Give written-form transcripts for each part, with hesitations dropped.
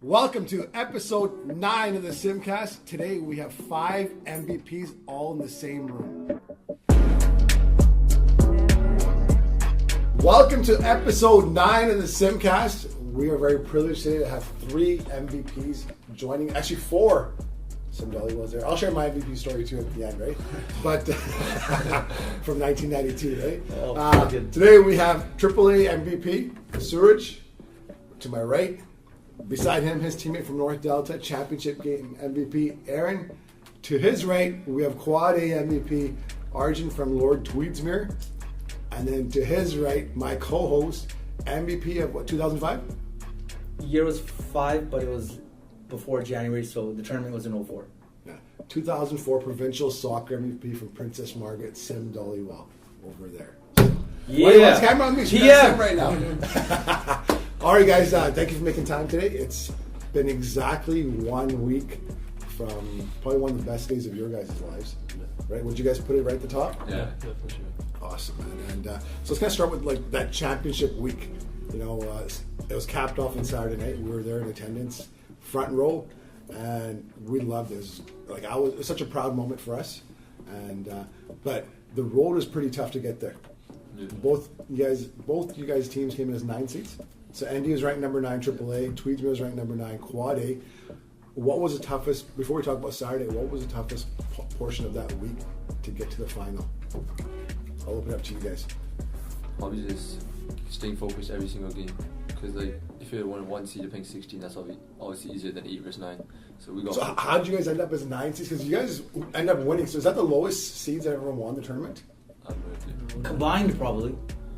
Welcome to episode 9 of the SimCast. Today we have 5 MVPs all in the same room. Welcome to episode 9 of the SimCast. We are very privileged today to have 3 MVPs joining. Actually 4. Sim Dolly was there. I'll share my MVP story too at the end, right? But from 1992, right? Today we have AAA MVP Suraj to my right. Beside him, his teammate from North Delta, championship game MVP Aaron. To his right, we have Quad A MVP Arjun from Lord Tweedsmuir. And then to his right, my co-host, MVP of what, 2005? Year was 5, but it was before January, so the tournament was in 04. Yeah. 2004 Provincial Soccer MVP from Princess Margaret, Sim Dollywell, over there. Yeah. What's camera on me? Yeah. Sim right now. All right, guys, thank you for making time today. It's been exactly 1 week from probably one of the best days of your guys' lives. Right? Would you guys put it right at the top? Yeah, for sure. Awesome, man. And so let's kind of start with like that championship week. You know, it was capped off on Saturday night. We were there in attendance, front row, and we loved it. It was, like it was such a proud moment for us. And but the road was pretty tough to get there. Yeah. Both you guys teams came in as 9 seeds. So ND was ranked number 9, AAA. Tweedsmuir was ranked number 9, Quad A. What was the toughest, before we talk about Saturday, what was the toughest portion of that week to get to the final? I'll open it up to you guys. Probably just staying focused every single game. Because like, if you're one seed, you're playing 16, that's obviously easier than 8 versus 9. So we got. So how did you guys end up as 9 seeds? Because you guys end up winning. So is that the lowest seeds that ever won the tournament? Combined, probably.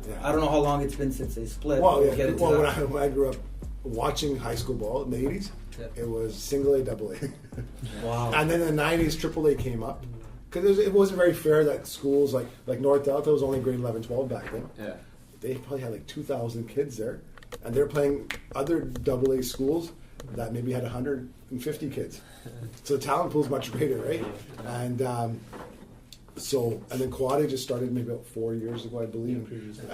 Yeah. I don't know how long it's been since they split. Well, We'll yeah. get into Well, that. when I grew up watching high school ball in the 80s, Yeah. it was single A, double A. Wow. And then in the 90s, AAA came up. Because it wasn't very fair that schools like North Delta was only grade 11, 12 back then. Yeah. They probably had like 2,000 kids there. And they're playing other AA schools that maybe had 150 kids. So the talent pool is much greater, right? And and then Quad A just started maybe about 4 years ago, I believe.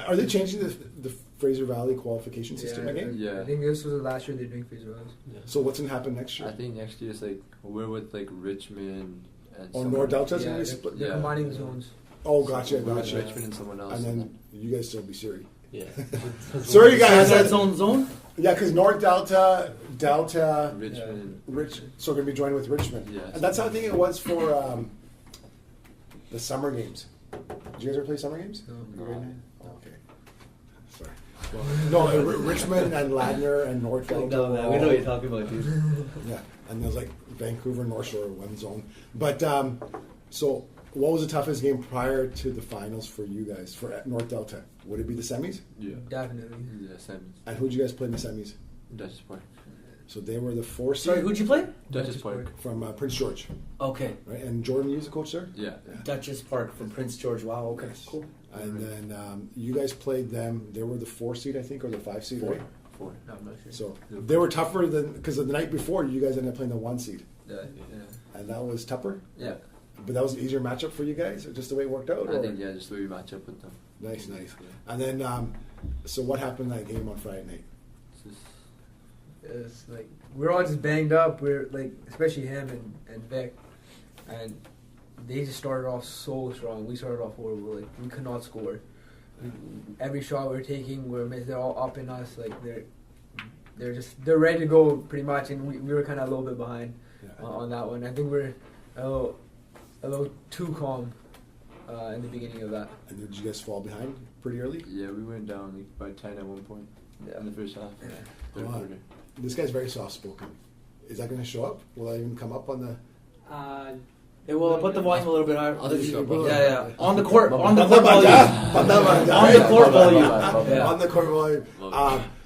Are they changing the Fraser Valley qualification system again? Yeah. I think this was the last year they're doing Fraser Valley. Yeah. So what's going to happen next year? I think next year it's like, we're with like Richmond and Oh, North Delta's Yeah, going to they're, be split? they're Yeah. combining the zones. Oh, gotcha, We're with gotcha. Richmond and someone else. And then you guys still be Surrey. Yeah. Surrey you guys Is that had zone? yeah, because North Delta, Richmond. so we're going to be joining with Richmond. Yeah. And that's how I think it was for the summer games. Did you guys ever play summer games? No. Oh, okay. Sorry. Well, no, Richmond and Ladner and North Delta. No, man, we know what you're talking about, dude. Yeah, and there's like Vancouver, North Shore, one zone. But so, what was the toughest game prior to the finals for you guys for North Delta? Would it be the semis? Yeah. Definitely. Yeah, semis. And who'd you guys play in the semis? Duchess Park. So they were the 4 seed Sorry, who'd you play? Duchess Park. from Prince George, Okay. right? And Jordan, you was the coach there. Yeah. Duchess Park from Prince George. Wow, okay, Yes. cool. And then you guys played them. They were the 4 seed, I think, or the 5 seed, right? 4. No, I'm not sure. So they were tougher than because the night before you guys ended up playing the 1 seed, Yeah. and that was tougher. Yeah. But that was an easier matchup for you guys, or just the way it worked out. I or? think, yeah, just the way we match up with them. Nice. Yeah. And then, so what happened in that game on Friday night? It's just, It's like we're all just banged up. We're like, especially him and Vic, and they just started off so strong. We started off horrible. Like we could not score. Every shot we were taking, they're all up in us. Like they're ready to go pretty much, and we were kind of a little bit behind on that one. I think we're a little too calm in the beginning of that. And did you guys fall behind pretty early? yeah, we went down like by 10 at one point in the first half. Yeah. Third Wow. quarter. This guy's very soft spoken. Is that going to show up? Will that even come up on the? Yeah, well, put the volume a little bit higher. I'll just go Yeah. On the court volume. On the court volume. On On the court volume.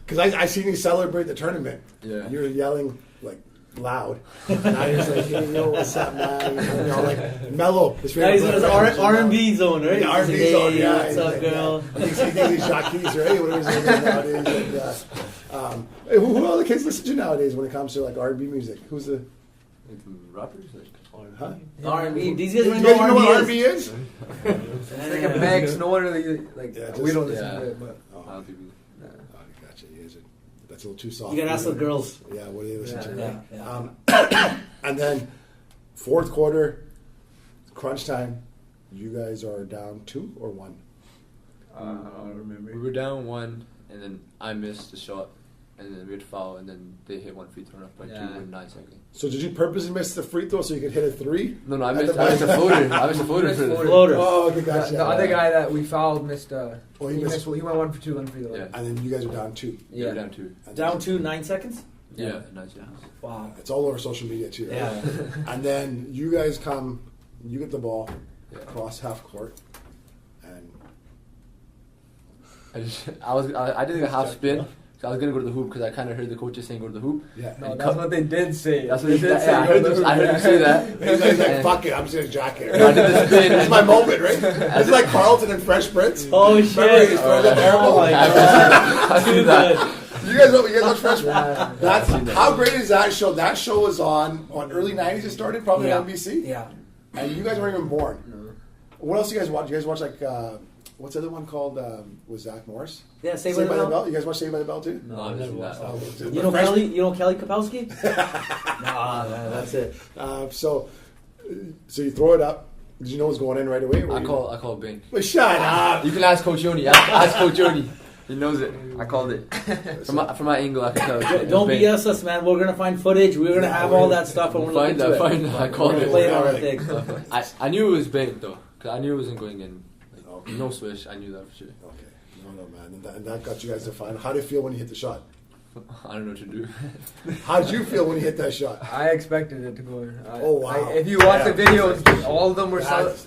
Because I seen you celebrate the tournament. Yeah. You were yelling like loud. And I was like, hey, yo, what's up, man? You know, like mellow. His Yeah, he's in his favorite R&B zone, right? Yeah, R&B He's like, zone. hey, Yeah, what's up, girl? I think he's Jacques, right? Whatever his name is nowadays. And, who all the kids listen to nowadays when it comes to like R&B music? Who's the? Like the rappers, like Huh? R&B. These You guys guys don't know know what what R&B is? It's like a mix. No one really like. Yeah, we don't listen yeah. to it, but Oh, I'll give you. gotcha. You guys are That's a little too soft. You gotta ask the girls. Yeah, what do they listen to? Yeah, Right? And then fourth quarter, crunch time. You guys are down 2 or 1? I don't remember. We were down 1, and then I missed the shot, and then we had foul, and then they hit 1 free throw up by 2 in 9 seconds. So did you purposely miss the free throw so you could hit a 3? No, I missed a floater. I missed a floater for the Floater. Oh, okay, gotcha. The other guy that we fouled missed. He He missed. went 1 for 2 on the free throw. Yeah. And then you guys are down 2. We were down 2. And Down 2, 9 seconds? Yeah, 9 seconds. Wow. It's all over social media too. Right? Yeah. And then you guys come, you get the ball, Yeah. across half court, and I did like a half spin. So I was gonna go to the hoop because I kind of heard the coaches saying go to the hoop. yeah. No, that's what they did say. That's what they he did said. Yeah, I heard them say that. He's like, And- fuck it, I'm just gonna jack it. I did the spin. It's my moment, right? It's like Carlton and Fresh Prince. Oh, Remember shit. he's throwing the air Oh, ball? my God. I did that. You guys watch Fresh Prince? Yeah. That's how great is that show? That show was on early '90s. It started probably Yeah. on NBC, Yeah. and you guys weren't even born. What else do you guys watch? You guys watch like what's the other one called with Zach Morris? Yeah, Saved Saved by the Bell. You guys watch Saved by the Bell too? No, I've never watched that. Oh, You know Fresh- Kelly? You know Kelly Kapowski? Nah, that's it. So you throw it up. Did you know it was going in right away? I call Bing. Well, shut up. You can ask Coach Yoni. Ask Coach Yoni. He knows it. I called it. From my angle, I can tell. Don't Bing. BS us, man. We're gonna find footage. We're gonna have all that stuff, and we're looking Find into that. it. Find that. I called We're gonna it. play it on our Alright. thing. I knew it was Bing though, because I knew it wasn't going in. Like, Okay. no swish. I knew that for sure. Okay. No, man. And that got you guys to find. How did you feel when you hit the shot? I don't know what to do. How did you feel when you hit that shot? I expected it to go in. Oh, wow. If you watch the Yeah. videos, all of them were That's-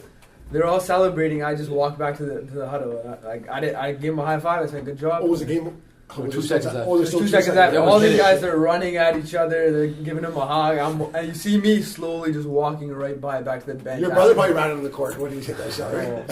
they're all celebrating. I just walked back to the huddle. I gave him a high five. I said, "Good job." What was the game? Oh, 2 seconds left. Oh, there's There's still 2 seconds after. Yeah, All these legit. guys are running at each other. They're giving him a hug. And you see me slowly just walking right back to the bench. Your brother probably ran on the court when he hit that shot, right?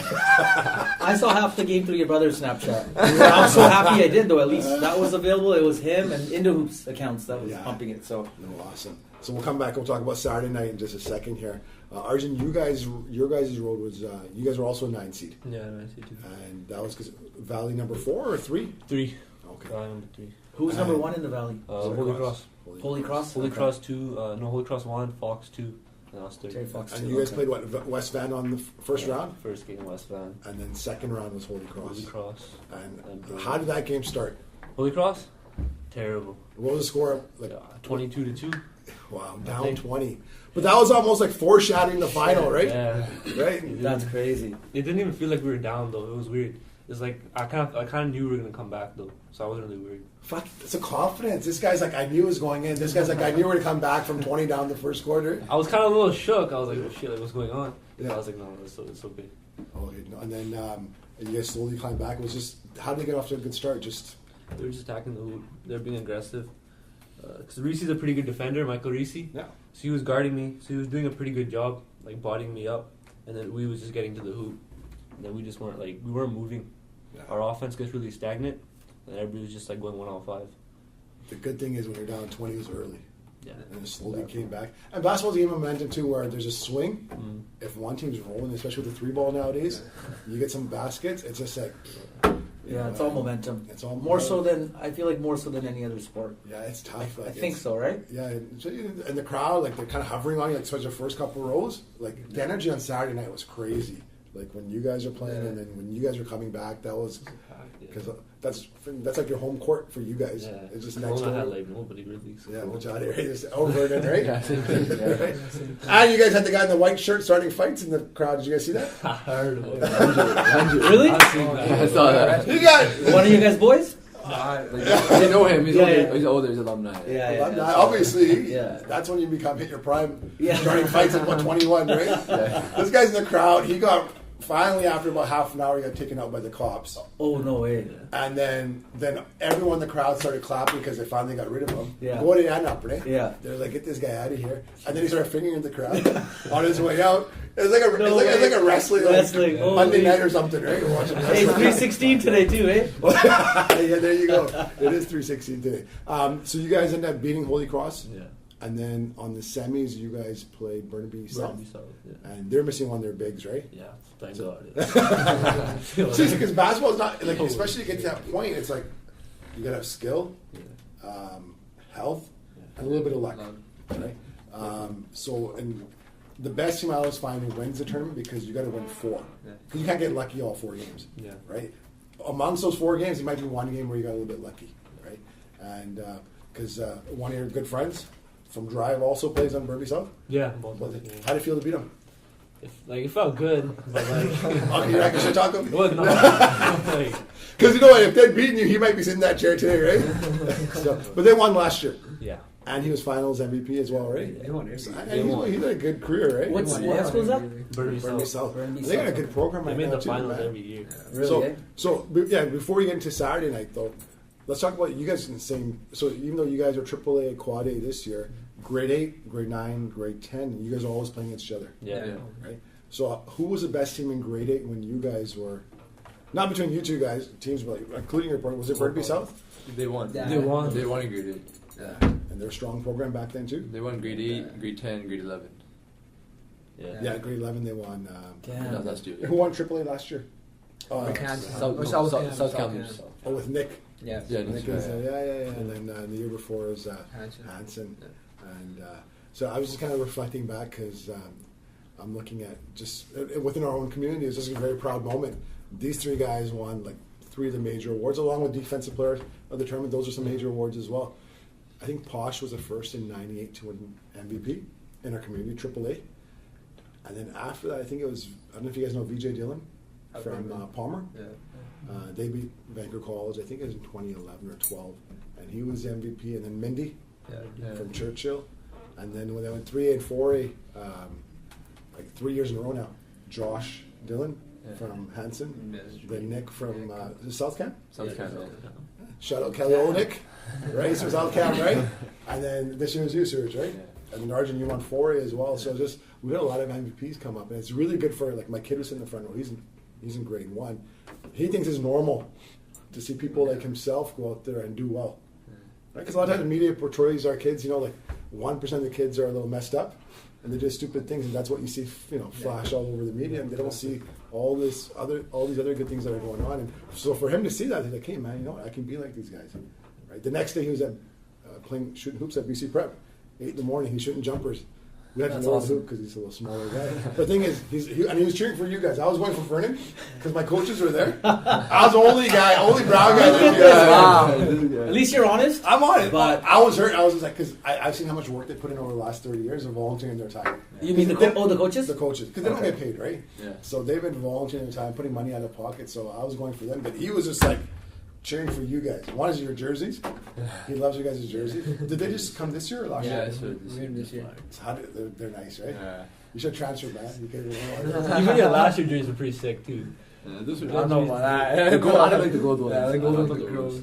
I saw half the game through your brother's Snapchat. I'm so happy I did, though. At least that was available. It was him and Indo-Hoops accounts that was Yeah. pumping it. So No, awesome. So we'll come back. We'll talk about Saturday night in just a second here. Arjun, your guys' road was you guys were also a 9 seed, Yeah, I see too. and that was because Valley number 4 or 3. 3. Okay. Number 3. who's number 1 in the valley? Holy Cross. Holy Cross. Holy Okay. Cross 2. No, Holy Cross 1. Fox 2. And I was 3. Terry Fox. And too, you guys okay. played what West Van on the first round, First game West Van. and then second round was Holy Cross. Holy Cross. And how did that game start? Holy Cross? Terrible. What was the score? Like 22-2. wow, down think- 20. But that was almost like foreshadowing the final, right? Yeah. Right. That's crazy. It didn't even feel like we were down though. It was weird. It's like I kind of knew we were gonna come back though, so I wasn't really worried. Fuck, it's a confidence. This guy's like, I knew it was going in. This guy's like, I knew we were to come back from 20 down the first quarter. I was kind of a little shook. I was like, "Oh shit, like, what's going on?" Yeah. I was like, "No, it's okay." Oh, and then and you guys slowly climbed back. It was just, how did they get off to a good start? Just They were just attacking the hoop. They're being aggressive. Because Reese's a pretty good defender, Michael Reese. Yeah. So he was guarding me. So he was doing a pretty good job, like bodying me up. And then we was just getting to the hoop. And then we just weren't we weren't moving. Yeah. Our offense gets really stagnant. And everybody was just like going 1-on-5. the good thing is when you're down 20, it was early. Yeah. And it slowly came back. And basketball's a game of momentum too, where there's a swing. Mm. If one team's rolling, especially with the 3-ball nowadays, you get some baskets. It's just like, Yeah, it's all momentum. It's all More so than I feel like more so than any other sport. Yeah, it's tough. I Like, think it's- so, right? Yeah, and the crowd, like they're kind of hovering on you, like especially the first couple rows. Like the energy on Saturday night was crazy. Like when you guys are playing, and then when you guys were coming back, that was because that's like your home court for you guys. Yeah. It's just Well, next I door. had like nobody really. So Yeah, which out here is over again, right? Yeah, same thing. Right? And you guys had the guy in the white shirt starting fights in the crowd. Did you guys see that? I heard about it. Andrew. Really? I've seen that. I saw that. You got One of you guys boys? They know him. He's Yeah, older. yeah. He's older. He's alumni. obviously. Yeah. That's when you become hit your prime. Yeah. Starting fights at 21, right? Yeah. This guy's in the crowd. He got finally after about half an hour, he got taken out by the cops. Oh, no way. And then everyone in the crowd started clapping because they finally got rid of him. Yeah. What did he end up, right? Yeah. They're like, get this guy out of here. And then he started fingering the crowd on his way out. It was like No it's like a wrestling, Wrestling. like, Oh, Monday yeah. night or something, right? You're watching Hey, wrestling. 316 today too, eh? Yeah, there you go. It is 316 today. So you guys ended up beating Holy Cross. Yeah. And then on the semis, you guys played Burnaby South. Burnaby South, yeah. And they're missing one of their bigs, right? Yeah, thank God. Yeah. Seriously, because basketball is not, like, especially to get to that point, it's like, you gotta have skill. Yeah. health, and a little bit of luck. Right? And the best team I always find wins the tournament because you got to win 4. Because you can't get lucky all 4 games. Yeah. Right? Amongst those 4 games, there might be one game where you got a little bit lucky. Right? And because one of your good friends from Drive also plays on Burnaby South. Yeah. How did it feel to beat him? It felt good, but like. Okay, you reckon should talk to him? Well, no. Like, because you know what, if they'd beaten you, he might be sitting in that chair today, right? But they won last year. yeah. And he was finals MVP as well, right? They won every So, year. he's had a good career, right? What school is that? Burnaby Burnaby South. South. Burnaby They got a South. good program They right made now the too, finals man. every year. Really? So before you get into Saturday night, though, let's talk about you guys in the same. So even though you guys are AAA, Quad A this year, Grade 8, Grade 9, Grade 10, you guys are always playing against each other, Yeah. right? So who was the best team in Grade 8 when you guys were? Not between you two guys, teams, but like, including your part. Was it Burnaby South? They won. Yeah. They won. They won in grade 8. Yeah. And they're a strong program back then too. They won grade 8, grade 10, grade 11. Yeah. Yeah, Grade 11 they won. Damn. That was last year. Who won AAA last year? South Campus. Oh, with Nick. Yeah. Yeah, Nick is, and then the year before was Hansen. And so I was just kind of reflecting back because I'm looking at just within our own community, it's just a very proud moment. These 3 guys won like 3 of the major awards, along with defensive players of the tournament. Those are some major awards as well. I think Posh was the first in '98 to win MVP in our community, AAA. And then after that, I think it was, I don't know if you guys know VJ Dillon from Palmer. Yeah. They beat Vancouver College, I think it was in 2011 or 12. And he was MVP. And then Mindy from Churchill. And then when they went 3A and 4A, like 3 years in a row now, Josh Dillon from Hanson. Then Nick from South Camp. South Campus. Shout out Kelly Olnick, right? He's from South Camp, right? And then this year was you, Suraj, right? And then Arjun, you won 4A as well. So just we had a lot of MVPs come up, and it's really good for like my kid was in the front row. He's in grade 1. He thinks it's normal to see people like himself go out there and do well, right? Because a lot of times the media portrays our kids, like 1% of the kids are a little messed up, and they do stupid things, and that's what you see, flash all over the media, and they don't see all these other good things that are going on. And so for him to see that, he's like, hey man, you know what? I can be like these guys, right? The next day he was at shooting hoops at BC Prep, 8 in the morning. He's shooting jumpers. We had to That's lower awesome. the hoop because he's a little smaller guy. The thing is, he was cheering for you guys. I was going for Vernon because my coaches were there. I was the only brown guy there. Wow. At least you're honest. I'm on it, But- but I was hurt. I was just like, because I've seen how much work they put in over the last 30 years of volunteering their time. You mean the coaches? The coaches, because they don't get paid, right? Yeah. So they've been volunteering their time, putting money out of pocket. So I was going for them, but he was just like cheering for you guys. One is your jerseys. He loves you guys' jerseys. Did they just come this year or last Yeah, year? so This year. They're nice, right? Yeah. You should transfer, man. You can Even your last year jerseys were pretty sick too. Those I were don't know about that. The gold, I don't like the gold ones. Yeah, the gold I ones like look the gross.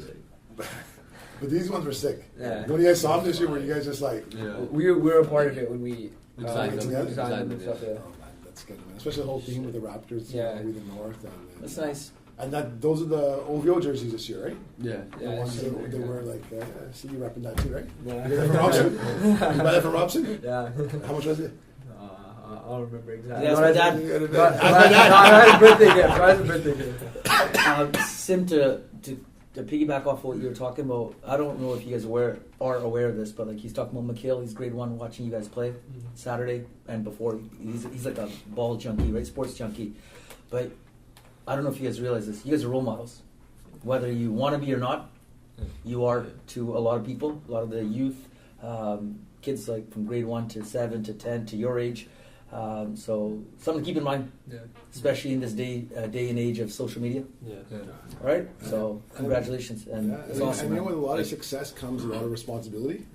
But these ones were sick. Yeah. When you guys saw them this year, were you guys just like, Yeah. We were a part of it when we We designed them. designed Designed them and them, stuff. yeah. Yeah. oh man, that's good, man. Especially the whole theme with the Raptors, Yeah. we the North. And That's nice. And those are the OVO jerseys this year, right? Yeah. The Yeah, ones sure. they were like, I see you repping that too, right? Yeah. You get that from Robson? You buy that from Robson? Yeah. How much was it? I don't remember exactly. Yeah, that's my dad. Ask my dad. I had a birthday gift. I had a birthday gift. Sim, to piggyback off what you were talking about, I don't know if you guys are aware of this, but like he's talking about Mikhail. He's grade 1 watching you guys play Saturday and before. He's like a ball junkie, right? Sports junkie. But I don't know if you guys realize this. You guys are role models. Whether you want to be or not, you are to a lot of people, a lot of the youth, kids like from grade 1 to 7 to 10 to your age. So something to keep in mind, especially in this day and age of social media. Yeah. All right? So congratulations. And it's and awesome. you know, man. with a lot of success comes a lot of responsibility.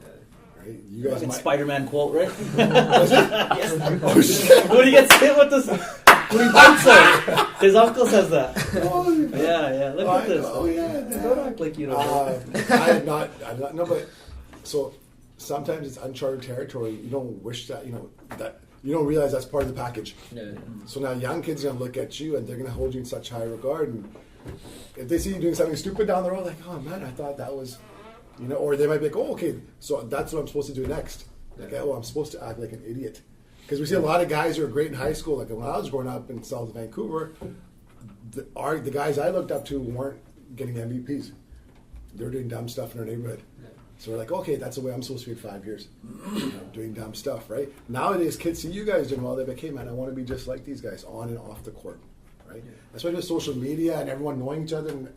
Right? You guys Fucking might. Spider-Man quote, right? Was it? Yes. Oh shit! When he gets hit with this, when he bites it, his uncle says that. Oh, Yeah. Look at this. Oh yeah. Don't act like you don't know. I'm not. No, but so sometimes it's uncharted territory. You don't wish that. That you don't realize that's part of the package. Yeah. So now young kids are gonna look at you and they're gonna hold you in such high regard. And if they see you doing something stupid down the road, like, oh man, I thought that was, or they might be like, oh, okay, so that's what I'm supposed to do next. Like, oh, I'm supposed to act like an idiot. Because we see a lot of guys who are great in high school. Like when I was growing up in South Vancouver, the guys I looked up to weren't getting MVPs. They were doing dumb stuff in our neighborhood. So we're like, okay, that's the way I'm supposed to be in 5 years, doing dumb stuff, right? Nowadays, kids see you guys doing well. They're like, hey, man, I want to be just like these guys on and off the court, right? Yeah. Especially with social media and everyone knowing each other. And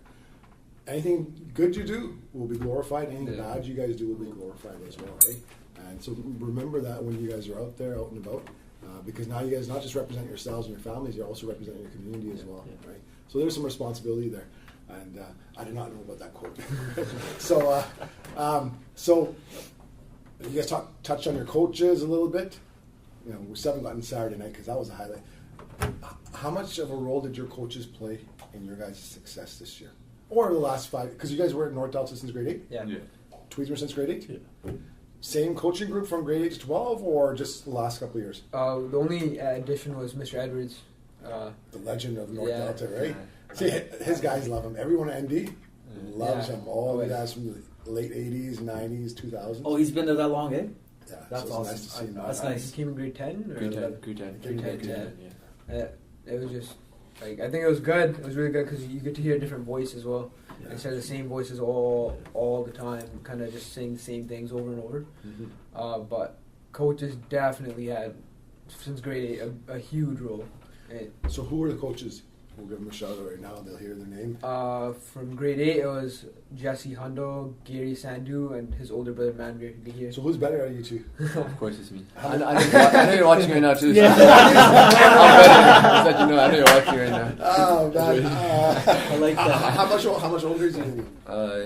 anything good you do will be glorified. Anything bad you guys do will be glorified as well, right? And so remember that when you guys are out there, out and about, because now you guys not just represent yourselves and your families, you're also representing your community as well, right? So there's some responsibility there. And I did not know about that quote. So you guys touched on your coaches a little bit. We still haven't gotten Saturday night because that was a highlight. How much of a role did your coaches play in your guys' success this year? Or the last 5? Because you guys were at North Delta since grade 8? Yeah. Tweedsmuir since grade 8? Yeah. Same coaching group from grade 8 to 12 or just the last couple of years? The only addition was Mr. Edwards. The legend of North Delta, right? Yeah. See, his guys love him. Everyone at ND loves Yeah. him. All the Oh, yeah. guys from the late 80s, 90s, 2000s. Oh, he's been there that long, eh? Yeah, That's so it's awesome. nice to see him. That's He nice. came in grade 10? Or Grade 10. 11? Grade 10. Grade 10, Yeah. It was just, like, I think it was good. It was really good because you get to hear a different voice as well. Yeah. Instead of the same voices all the time, kind of just saying the same things over and over. But coaches definitely had, since grade 8, a huge role. So who are the coaches? We'll give them a shout out right now. They'll hear their name. From grade 8, it was Jesse Hundo, Gary Sandu, and his older brother Manveer Gahir. So who's better at you two? Of course, it's me. I know you're watching right now too. Yeah. So I'll bet you know. I know you're watching right now. Oh, man. I like that. How much older is he than you?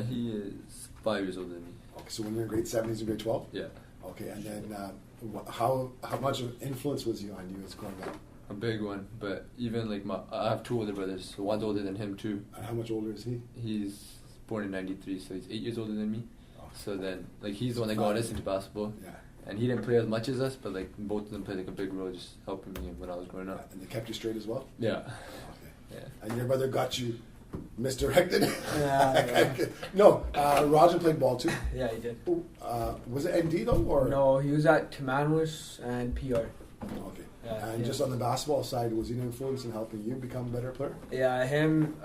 He is 5 years older than me. Okay, so when you're in grade 7, he's in grade 12? Yeah. Okay, and then how much of an influence was he on you as growing up? A big one, but even like I have 2 older brothers, so one's older than him too. And how much older is he? He's born in '93, so he's 8 years older than me. Oh. So then, like, he's the one that got us into basketball, Yeah. and he didn't play as much as us, but like both of them played like a big role, just helping me when I was growing up. And they kept you straight as well? Yeah. Okay. Yeah. And your brother got you misdirected? Yeah. No, Rajan played ball too. Yeah, he did. Was it ND though? Or? No, he was at Timanwis and PR. Okay. Yeah, And yeah. just on the basketball side, was he an influence in helping you become a better player? Yeah, him,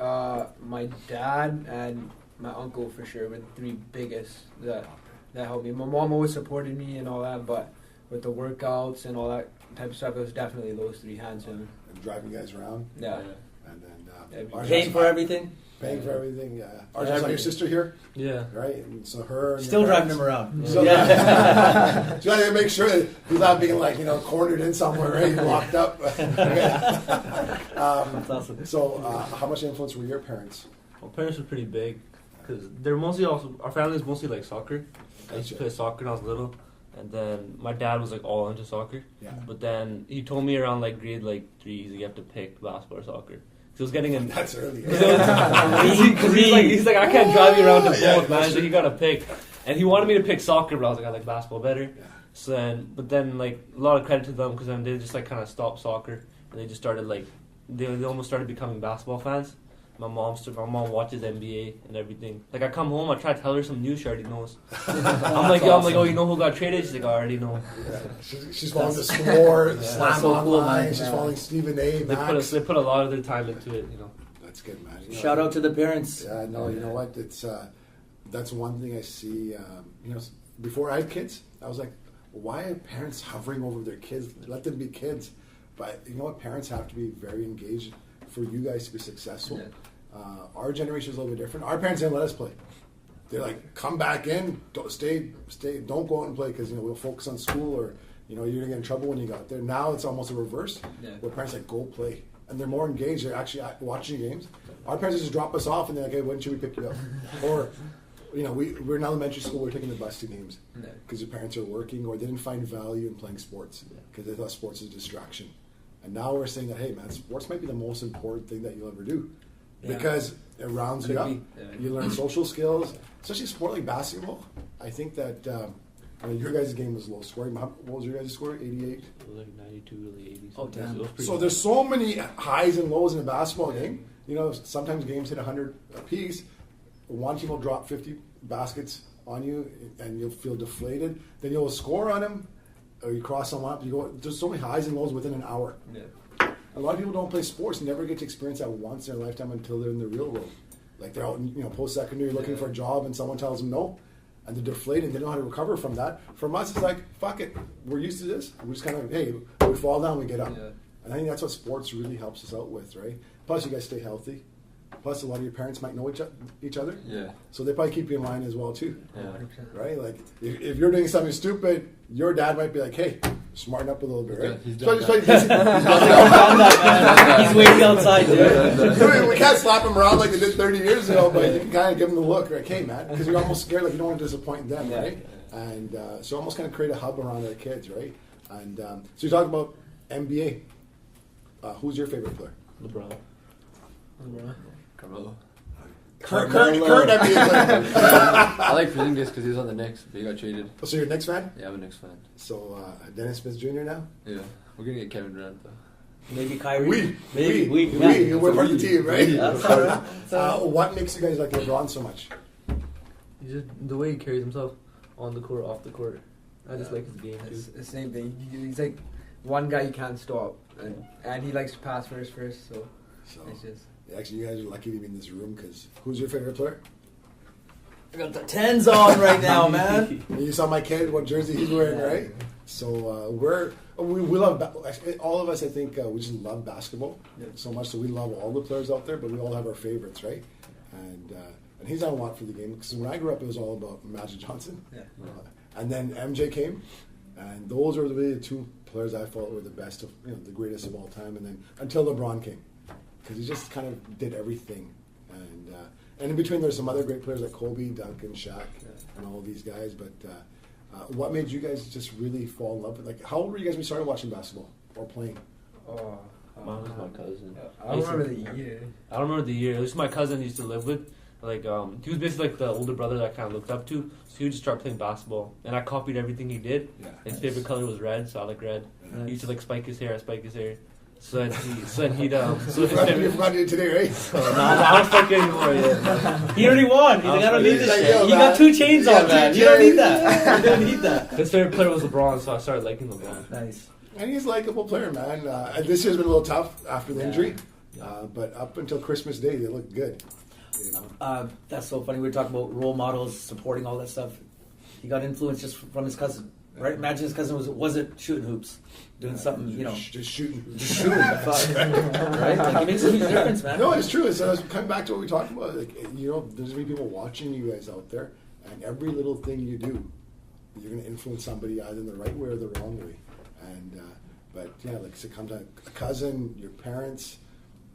my dad, and my uncle for sure were the 3 biggest that helped me. My mom always supported me and all that, but with the workouts and all that type of stuff, it was definitely those 3 hands down. And driving you guys around? Yeah. And then Everything. Paying for everything. Paying for everything, yeah. Arjun, Everything. your sister here, Yeah. right? And so her and Still your driving parents- him around. So Yeah. you gotta make sure that he's not being like, cornered in somewhere, right? Locked up. That's awesome. So how much influence were your parents? My parents were pretty big because they're mostly also our family is mostly like soccer. I used to Gotcha. play soccer when I was little, and then my dad was like all into soccer. Yeah. But then he told me around like grade 3, you have to pick basketball or soccer. So I was getting in. That's early. Because he's like, I can't drive you around to both, man. So you gotta pick. And he wanted me to pick soccer, but I was like, I like basketball better. Yeah. So then, but then like a lot of credit to them because then they just like kind of stopped soccer and they just started like they almost started becoming basketball fans. My mom watches NBA and everything. Like I come home, I try to tell her some news she already knows. I'm like, oh, you know who got traded? She's like, I already know. Yeah. She's following the score, slam That's so cool, online. man. She's Yeah. following Stephen A. Max. They put a lot of their time into it, you know. That's good, man. Shout out to the parents. Yeah, no, you know what? It's that's one thing I see. Before I had kids, I was like, why are parents hovering over their kids? Let them be kids. But you know what? Parents have to be very engaged for you guys to be successful. Yeah. Our generation is a little bit different. Our parents didn't let us play. They're like, come back in, don't stay, don't go out and play because we'll focus on school or you're gonna get in trouble when you got there. Now it's almost a reverse. Yeah. Where parents are like go play, and they're more engaged. They're actually watching games. Our parents just drop us off and they're like, hey, when should we pick you up? Or we're in elementary school. We're taking the bus to games Yeah. because your parents are working or they didn't find value in playing sports because they thought sports was a distraction. And now we're saying that, hey man, sports might be the most important thing that you'll ever do. Yeah. Because it rounds you Could up. be. Yeah. You learn social skills, especially a sport like basketball. I think that your guys' game was low scoring. What was your guys' score? 88. It was like 92, early 80s. Oh, damn. It was pretty So good. there's so many highs and lows in a basketball game. Sometimes games hit 100 apiece. One team will drop 50 baskets on you, and you'll feel deflated. Then you'll score on them, or you cross someone up. There's so many highs and lows within an hour. Yeah. A lot of people don't play sports, never get to experience that once in their lifetime until they're in the real world. Like they're out in post-secondary looking for a job and someone tells them no. and they're deflated. They don't know how to recover from that. From us, it's like, fuck it. We're used to this. We're just kind of, hey, we fall down, we get up. Yeah. And I think that's what sports really helps us out with, right? Plus, you guys stay healthy. Plus, a lot of your parents might know each other. Yeah. So they probably keep you in line as well, too. Yeah. 100%. Right? Like, if you're doing something stupid, your dad might be like, hey, smarten up a little bit, right? He's done He's waiting outside, dude. We can't slap him around like they did 30 years ago, but you can kind of give him the look, like, hey, man, because you're almost scared, like, you don't want to disappoint them, Yeah. right? And so almost kind of create a hub around their kids, right? And so you talk about NBA. Who's your favorite player? LeBron. Carmelo. Current NBA player. I like Porzingis because he was on the Knicks, but he got traded. So you're a Knicks fan? Yeah, I'm a Knicks fan. So Dennis Smith Jr. now? Yeah, we're gonna get Kevin Durant though. Maybe Kyrie. We. Yeah. We're part of the team, right? That's all right. What makes you guys like LeBron so much? He's just the way he carries himself on the court, off the court. I just like his game too. It's the same thing. He's like one guy you can't stop, and he likes to pass first. So it's just. Actually, you guys are lucky to be in this room because who's your favorite player? I got the 10s on right now, man. You saw my kid, what jersey he's wearing, right? So we love, all of us, I think, we just love basketball so much. So we love all the players out there, but we all have our favorites, right? And he's done a lot for the game. Because when I grew up, it was all about Magic Johnson. Yeah. And then MJ came. And those were really the two players I thought were the best, of, the greatest of all time. And then until LeBron came. Because he just kind of did everything. And in between, there's some other great players like Kobe, Duncan, Shaq, and all of these guys. But what made you guys just really fall in love with? Like, how old were you guys when you started watching basketball or playing? Oh, Mine was my cousin. I don't remember the year. I don't remember the year. It was my cousin I used to live with. Like, he was basically like the older brother that I kind of looked up to. So he would just start playing basketball, and I copied everything he did. Yeah. His favorite color was red, so I like red. He used to like spike his hair. I spike his hair. So then he'd You forgot to do it today, right? I don't fuck anymore. Yeah. He already won. He's like, I don't need this Like, shit. yo, He man. got 2 chains on, two man. You don't chains. need that. You don't need that. His favorite player was LeBron, so I started liking LeBron. Nice. And he's a likable player, man. And this year's been a little tough after the injury. But up until Christmas Day, they look good. You know? That's so funny. We were talking about role models, supporting all that stuff. He got influence just from his cousin, right? Imagine his cousin wasn't shooting hoops, doing something, Just shooting. just shooting. Right? Like, it makes a huge difference, man. No, it's true. So I was coming back to what we talked about. Like, there's going to be people watching you guys out there, and every little thing you do, you're going to influence somebody either in the right way or the wrong way. And but yeah, like it comes down a cousin, your parents,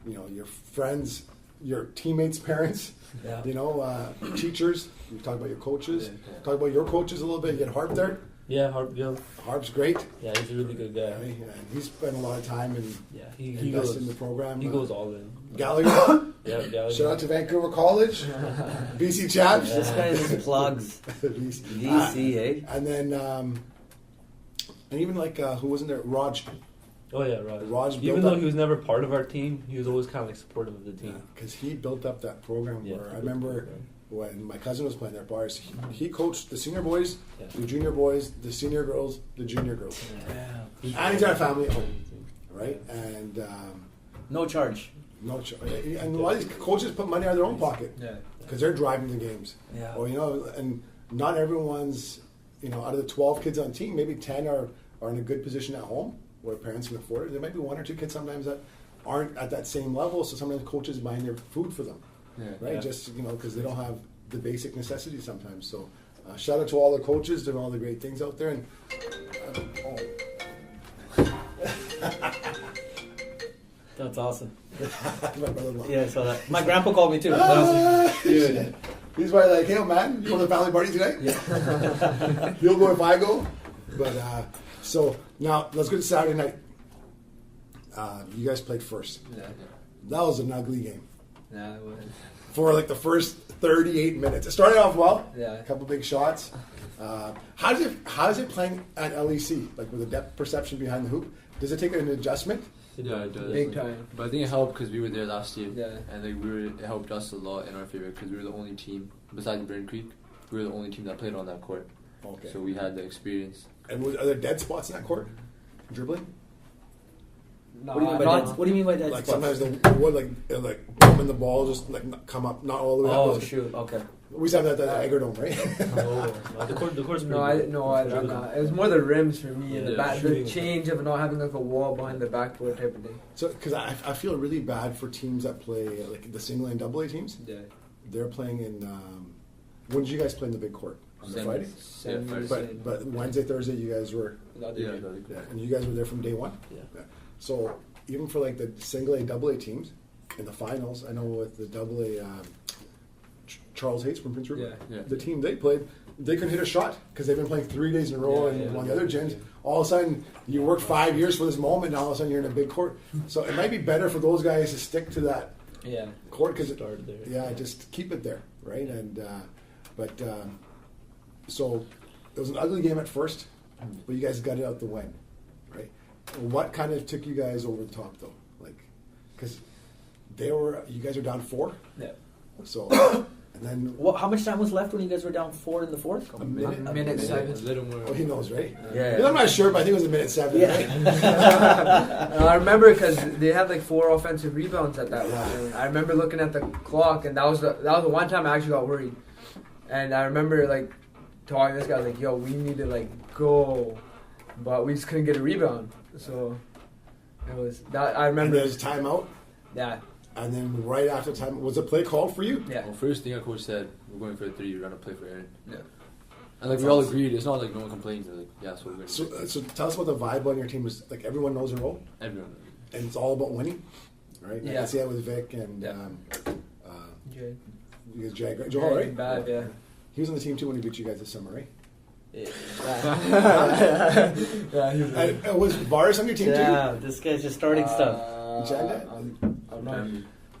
your friends, your teammates' parents, Yeah. teachers. You talk about your coaches. Talk about your coaches a little bit. You get Harp there. Yeah, Harp Gill. Harp's great. Yeah, he's a really good guy. Right? And he's spent a lot of time and Yeah, he invested goes in the program. He goes all in. Gallagher. Yeah, Gallagher. Shout out to Vancouver College, BC Chaps. This guy just plugs. DC, eh? And then, and even like, who wasn't there? Raj. Oh yeah, right. Raj built Even though up- he was never part of our team, he was always kind of like supportive of the team. Because he built up that program Yeah, where he I built the remember program. when my cousin was playing there, bars, he coached the senior boys, Yeah. the junior boys, the senior girls, the junior girls. Yeah. And he's got a family at home, right? And No charge. no, and a lot of these coaches put money out of their own pocket Yeah. because they're driving the games. Yeah. Or and not everyone's, out of the 12 kids on the team, maybe 10 are in a good position at home where parents can afford it. There might be 1 or 2 kids sometimes that aren't at that same level, so sometimes coaches buying their food for them, right? Yeah. Just because they don't have the basic necessities sometimes. So shout out to all the coaches doing all the great things out there. And That's awesome. my brother-in-law. Yeah, I saw that. My grandpa called me too. Dude. He's probably like, hey man, you going to the family party today? Yeah. You'll go if I go. But so now let's go to Saturday night. You guys played first. Yeah. That was an ugly game Yeah, it was. for like the first 38 minutes. It started off well. Yeah. A couple big shots. How does it playing at LEC? Like with the depth perception behind the hoop? Does it take an adjustment? Yeah, it does. Big time. But I think it helped because we were there last year. Yeah. And it helped us a lot in our favor because we were the only team, besides Burn Creek, we were the only team that played on that court. Okay. So we had the experience. And are there dead spots in that court? Dribbling? No, What do you mean by not- dead? What do you mean by dead Like spots? sometimes the wood like boom, and the ball just like come up, not all the way up. Oh shoot! Okay. We used to have that at Agrodome, right? Oh, the court's No, pretty good. I'm not. It was more the rims for me and the Yeah, the shooting. change of not having like a wall behind the backboard type of thing. So, because I feel really bad for teams that play like the single and double A teams. Yeah. They're playing in. When did you guys play in the big court? On the Friday. Friday. But Wednesday, Thursday, you guys were. Yeah, Yeah, and you guys were there from day one. Yeah. So even for like the single A, double A teams in the finals, I know with the double A, Charles Hayes from Prince Rupert, Yeah. the team they played, they couldn't hit a shot because they've been playing 3 days in a row Yeah, and yeah, one of yeah. the other gyms. All of a sudden, you worked 5 years for this moment, and all of a sudden you're in a big court. So it might be better for those guys to stick to that Yeah. court because Started there. yeah, just keep it there, right? And so it was an ugly game at first, but you guys got it out the win, right? What kind of took you guys over the top though? Like, because you guys are down 4, Yeah. so and then How much time was left when you guys were down 4 in the fourth? a minute. A minute A seven. little more. Oh, he knows, right? Yeah. I'm not sure, but I think it was a minute 7. Yeah. Right? I remember because they had like 4 offensive rebounds at that one. I remember looking at the clock, and that was the one time I actually got worried. And I remember like talking to this guy like, "Yo, we need to like go," but we just couldn't get a rebound. So it was that. I And remember. there's a timeout, Yeah, and then right after time, was a play called for you? yeah. Well, first thing our coach said, we're going for a 3. We're gonna play for Aaron. Yeah. And like we all agreed. It's not like no one complains. They're like, yeah, so we're gonna. So tell us what the vibe on your team was. Like everyone knows their role, Everyone. and it's all about winning, right? I Yeah. can see that with Vic and Yeah. you guys, Joel, right? Bad, yeah. He was on the team too when he beat you guys this summer, right? Yeah, he was. And was Varus on your team Yeah, this guy's just starting stuff. Janda? I'm not.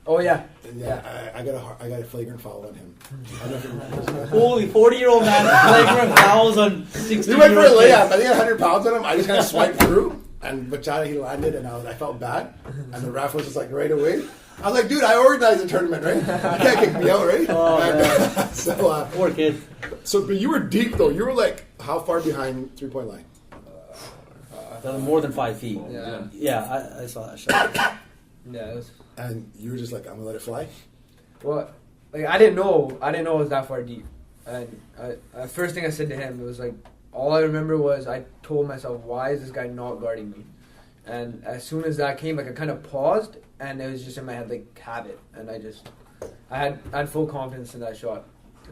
Oh yeah. too? Yeah, I got a flagrant foul on him. I don't know if you remember. Holy 40-year-old man flagrant fouls on 16-year-old He went for a kids. layup. I think I had 100 pounds on him. I just kind of swiped through, and Bachata he landed, and I felt bad. And the ref was just like right away. I was like, dude, I organized the tournament, right? You can't kick me out, right? Oh, And, so, Poor kid. but you were deep though. You were like how far behind 3-point line? More than 5 feet. Yeah. Yeah, I saw that shot. Yeah. It was, And you were just like, I'm gonna let it fly. well, like I didn't know it was that far deep. And first thing I said to him, it was like, all I remember was I told myself, why is this guy not guarding me? And as soon as that came, like I kind of paused, and it was just in my head, like, have it. And I had full confidence in that shot.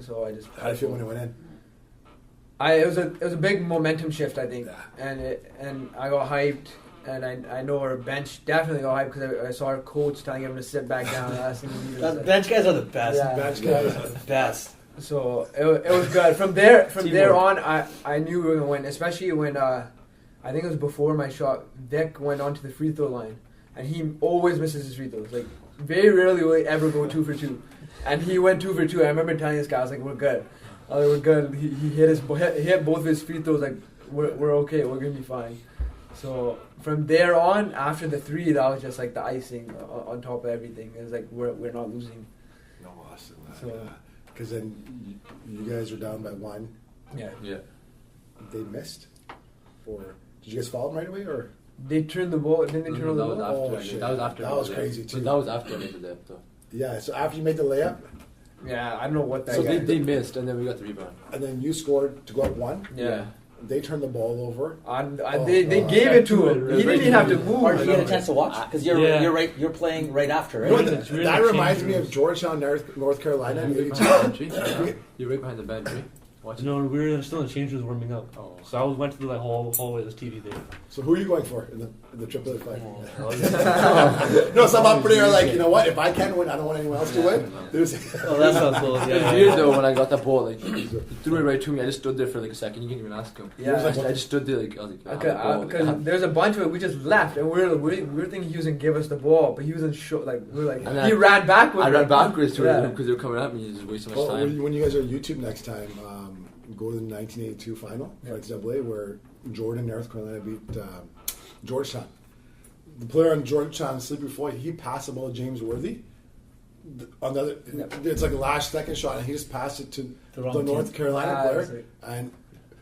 So I just. How did you feel when it went in? It was a big momentum shift, I think, Yeah. and I got hyped, and I know our bench definitely got hyped because I saw our coach telling him to sit back down. Bench guys are the best. Yeah. Bench guys. The best. So it was good. From there on, I knew we were gonna win, especially when I think it was before my shot. Vic went onto the free throw line, and he always misses his free throws. Like very rarely will he ever go 2 for 2, and he went 2 for 2. I remember telling this guy, I was like, "We're good. We're good." He hit both of his free throws. Like we're okay. We're gonna be fine. So from there on, after the 3, that was just like the icing on top of everything. It was like we're not losing. No, awesome. So- Because then you guys were down by 1. Yeah. Yeah. They missed, or did you guys follow them right away, or? They turned the ball. Didn't they turn No, the that was ball? after. Oh, shit. That was after. That was crazy, too. But that was after I made the depth though. Yeah. So after you made the layup, Yeah, I don't know what that. So guy they missed, and then we got the rebound. and then you scored to go up 1. Yeah. They turned the ball over. They gave it to him. He didn't even have to move. Or did you get a chance to watch? Because Yeah. you're playing right after, You know right? what, It's really that reminds changed me of rooms. Georgetown, North Carolina. You're in right behind the 82. bench, right? You're right behind the bench, right? Watching. No, we were still in the change rooms warming up. Oh. So I went to the hallway. There's TV there. So who are you going for in the triple fight? Oh, yeah. No, some up there are like, you know what? If I can win, I don't want anyone else to win. There's Oh, that sounds cool. It was Yeah. weird though when I got that ball. Like he threw it right to me. I just stood there for like a second. You can't even ask him. Yeah. I just stood there like I was like, Because there's a bunch of it. We just left, and we were thinking he was gonna give us the ball, but he wasn't sure. Like we were like, And then he ran backwards. I ran backwards to Yeah. it because they were coming at me and just wasting much well, time. when you guys are on YouTube next time, go to the 1982 final for NCAA where Jordan, North Carolina beat Georgetown. The player on Georgetown, Sleepy Floyd, he passed the ball to James Worthy. It's like a last second shot, and he just passed it to The wrong the team. North Carolina Ah, player. that's it. And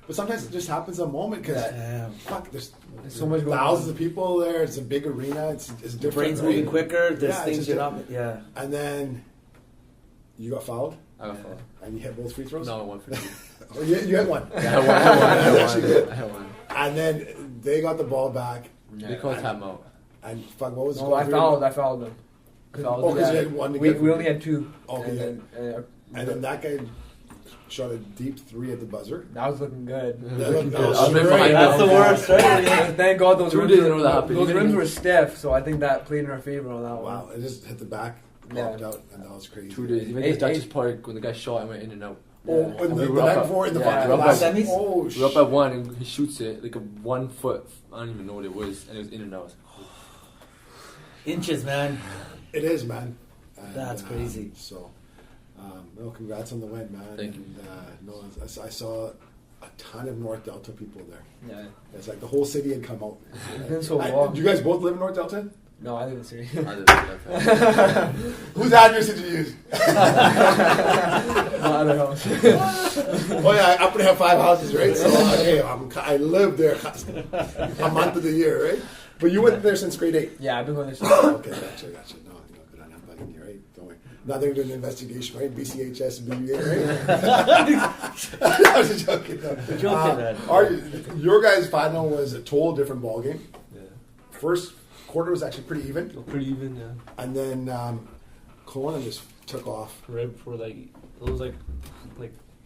But sometimes it just happens a moment because Damn. fuck, there's so much going thousands on. of people there. It's a big arena. It's The different. brain's right? moving quicker. There's Yeah, it's things just you're different. not. Yeah. And then you got fouled I got fouled. and you hit both free throws. No, 1 for 2. Oh, you had one. I had Actually good. one. I had one. And then they got the ball back. They called timeout. And fuck, what was it? Oh, I fouled them. Oh, because you had one to we get. only had 2. Okay, and And then that guy shot a deep 3 at the buzzer. that was looking good. That looked- that was I was great. behind That's the that. worst, right? Thank God those Two rims days were, in a row that happened. those rims were stiff, so I think that played in our favor on that one. Wow, it just hit the back, Yeah. popped out, and that was crazy. 2 days. Even Hey, at Duchess hey. Park, when the guy shot, I went in and out. Oh, Yeah. and We the were night up before in the yeah, fucking we were up last at- oh, We're up at 1 and he shoots it like a 1 foot. I don't even know what it was, and it was in and out. Inches, man. It is, man. And, That's crazy. So, no, congrats on the win, man. Thank you. And, no, I saw a ton of North Delta people there. Yeah. It's like the whole city had come out. It's been so long. Do you guys both live in North Delta? No, I live in Surrey. I did that. Whose address did you use? I don't know. Oh yeah, I happen to have 5 houses, right? So hey, I live there a month of the year, right? But you went there since grade 8. Yeah, I've been going there. Okay, gotcha. No, good on him, bugging you, right? Don't worry. Nothing to do an investigation, right? BCHS and BBA, right? I was just joking. No. Joking, man. Your guys' final was a total different ball game. Yeah. First quarter was actually pretty even, Pretty even, yeah. and then Kelowna just took off. Right before it was like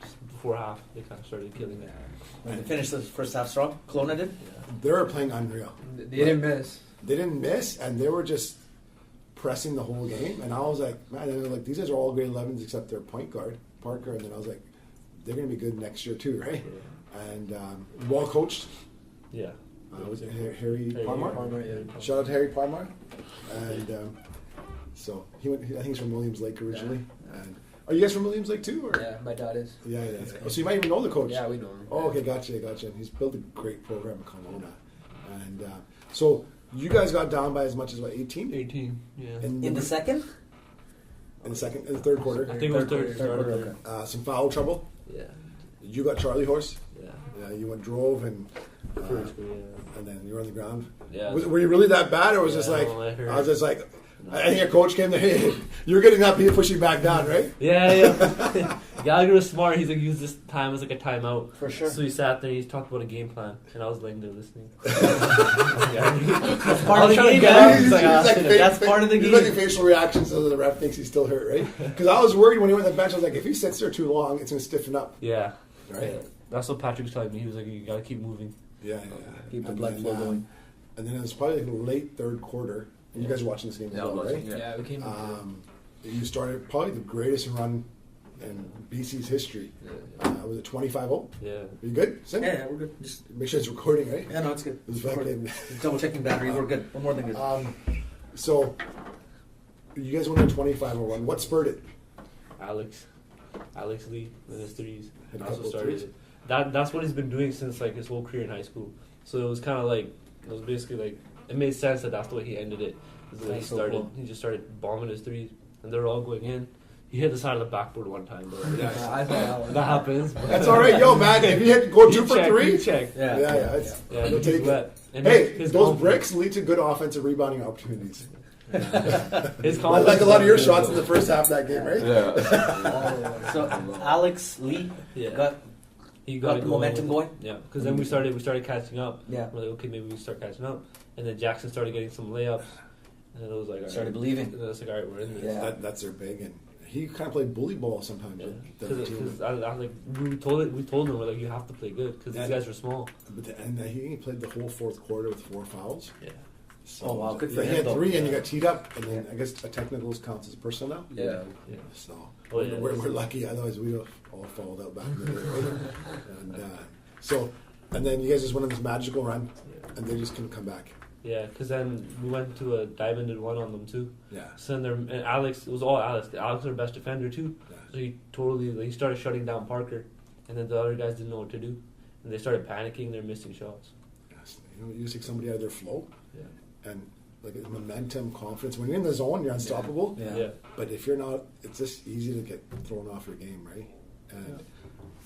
just before half, they kind of started killing it. When they finished the first half strong, Kelowna did. They were playing unreal. They didn't miss. They didn't miss, and they were just pressing the whole game. And I was like, man, they were like, these guys are all grade 11s except their point guard, Parker. And then I was like, they're going to be good next year too, right? And well coached. Yeah. Was it Harry Parmar? Parmar, yeah. Shout out to Harry Parmar. And so he went. I think he's from Williams Lake originally. And are you guys from Williams Lake too? Or? Yeah, my dad is. Yeah. Oh, so you might even know the coach. Yeah, we know him. Oh, okay, gotcha. And he's built a great program in Kelowna. And so you guys got down by as much as what, 18? 18, yeah. In the second? In the third quarter. I think it was third quarter, quarter. okay. Some foul trouble. Yeah. You got Charlie horse. Yeah. You went drove and First, yeah. and then you were on the ground. Yeah. Were you really that bad, or was it just Yeah, like no, I heard. I was just like I think a coach came there. Hey, you're getting up. He pushed you back down, right? Yeah. Gallagher was smart. He's like used this time as like a timeout. For sure. So he sat there. He talked about a game plan, and I was laying there listening. That's part I of was the trying game, to get man. out. He's like, ah, shit, that's part of the He's game. making facial reactions so that the ref thinks he's still hurt, right? Because I was worried when he went to the bench. I was like, if he sits there too long, it's going to stiffen up, Yeah. right? Yeah. That's what Patrick was telling me. He was like, you gotta keep moving. Yeah. Keep the And blood then, flow going. And then it was probably like late third quarter. And you guys were watching this game as Yeah, well, I was right? watching, Yeah, we came. You started probably the greatest run in BC's history. Was it 25-0? Yeah. Are you good? Sim? Yeah, we're good. Just Make sure it's recording, right? yeah, no, it's good. It was fucking. Just double checking battery. We're good. We're more than good. So, you guys went on 25-1. What spurred it? Alex Lee with his threes. Had a That's couple what started threes? it. That's what he's been doing since like his whole career in high school. So it was kind of like it was basically like it made sense that that's the way he ended it. Is the way he That's so started. cool. He just started bombing his threes, and they were all going in. He hit the side of the backboard one time, though. I thought that was That happens. but- That's all right, yo, man. If you hit go He 2 for checked, 3, he checked. Yeah. it's, Yeah, you'll he's take it. wet. And Hey, his those confidence- bricks lead to good offensive rebounding opportunities. His Like a lot of your shots in the first half of that game, right? Yeah. So Alex Lee Yeah. got He got it the momentum going. Yeah, because then we started catching up. Yeah. We're like, okay, maybe we start catching up, and then Jackson started getting some layups, and it was like, all right. Started believing. And then it's like, all right, we're in this. Yeah. That's their big, and he kind of played bully ball sometimes. with the other team. Because I was like, we told him we're like, you have to play good because these guys are small. And he played the whole fourth quarter with 4 fouls. Yeah. So Oh, wow, good for he him, had though. 3, and you got teed up, and then I guess a technicals counts as personal now. Yeah. Yeah. So Oh, yeah, we're that's- lucky, otherwise we would have all followed out back in the day. Right? And then you guys just went on this magical run, and they just couldn't come back. Yeah, because then we went to a diamonded one on them too. Yeah. So then and Alex, it was all Alex. Alex was our best defender too. Yeah. So he started shutting down Parker, and then the other guys didn't know what to do, and they started panicking. They're missing shots. Yes. You take somebody out of their flow, Yeah. and like momentum, confidence. When you're in the zone, you're unstoppable. Yeah. Yeah. But if you're not, it's just easy to get thrown off your game, right? And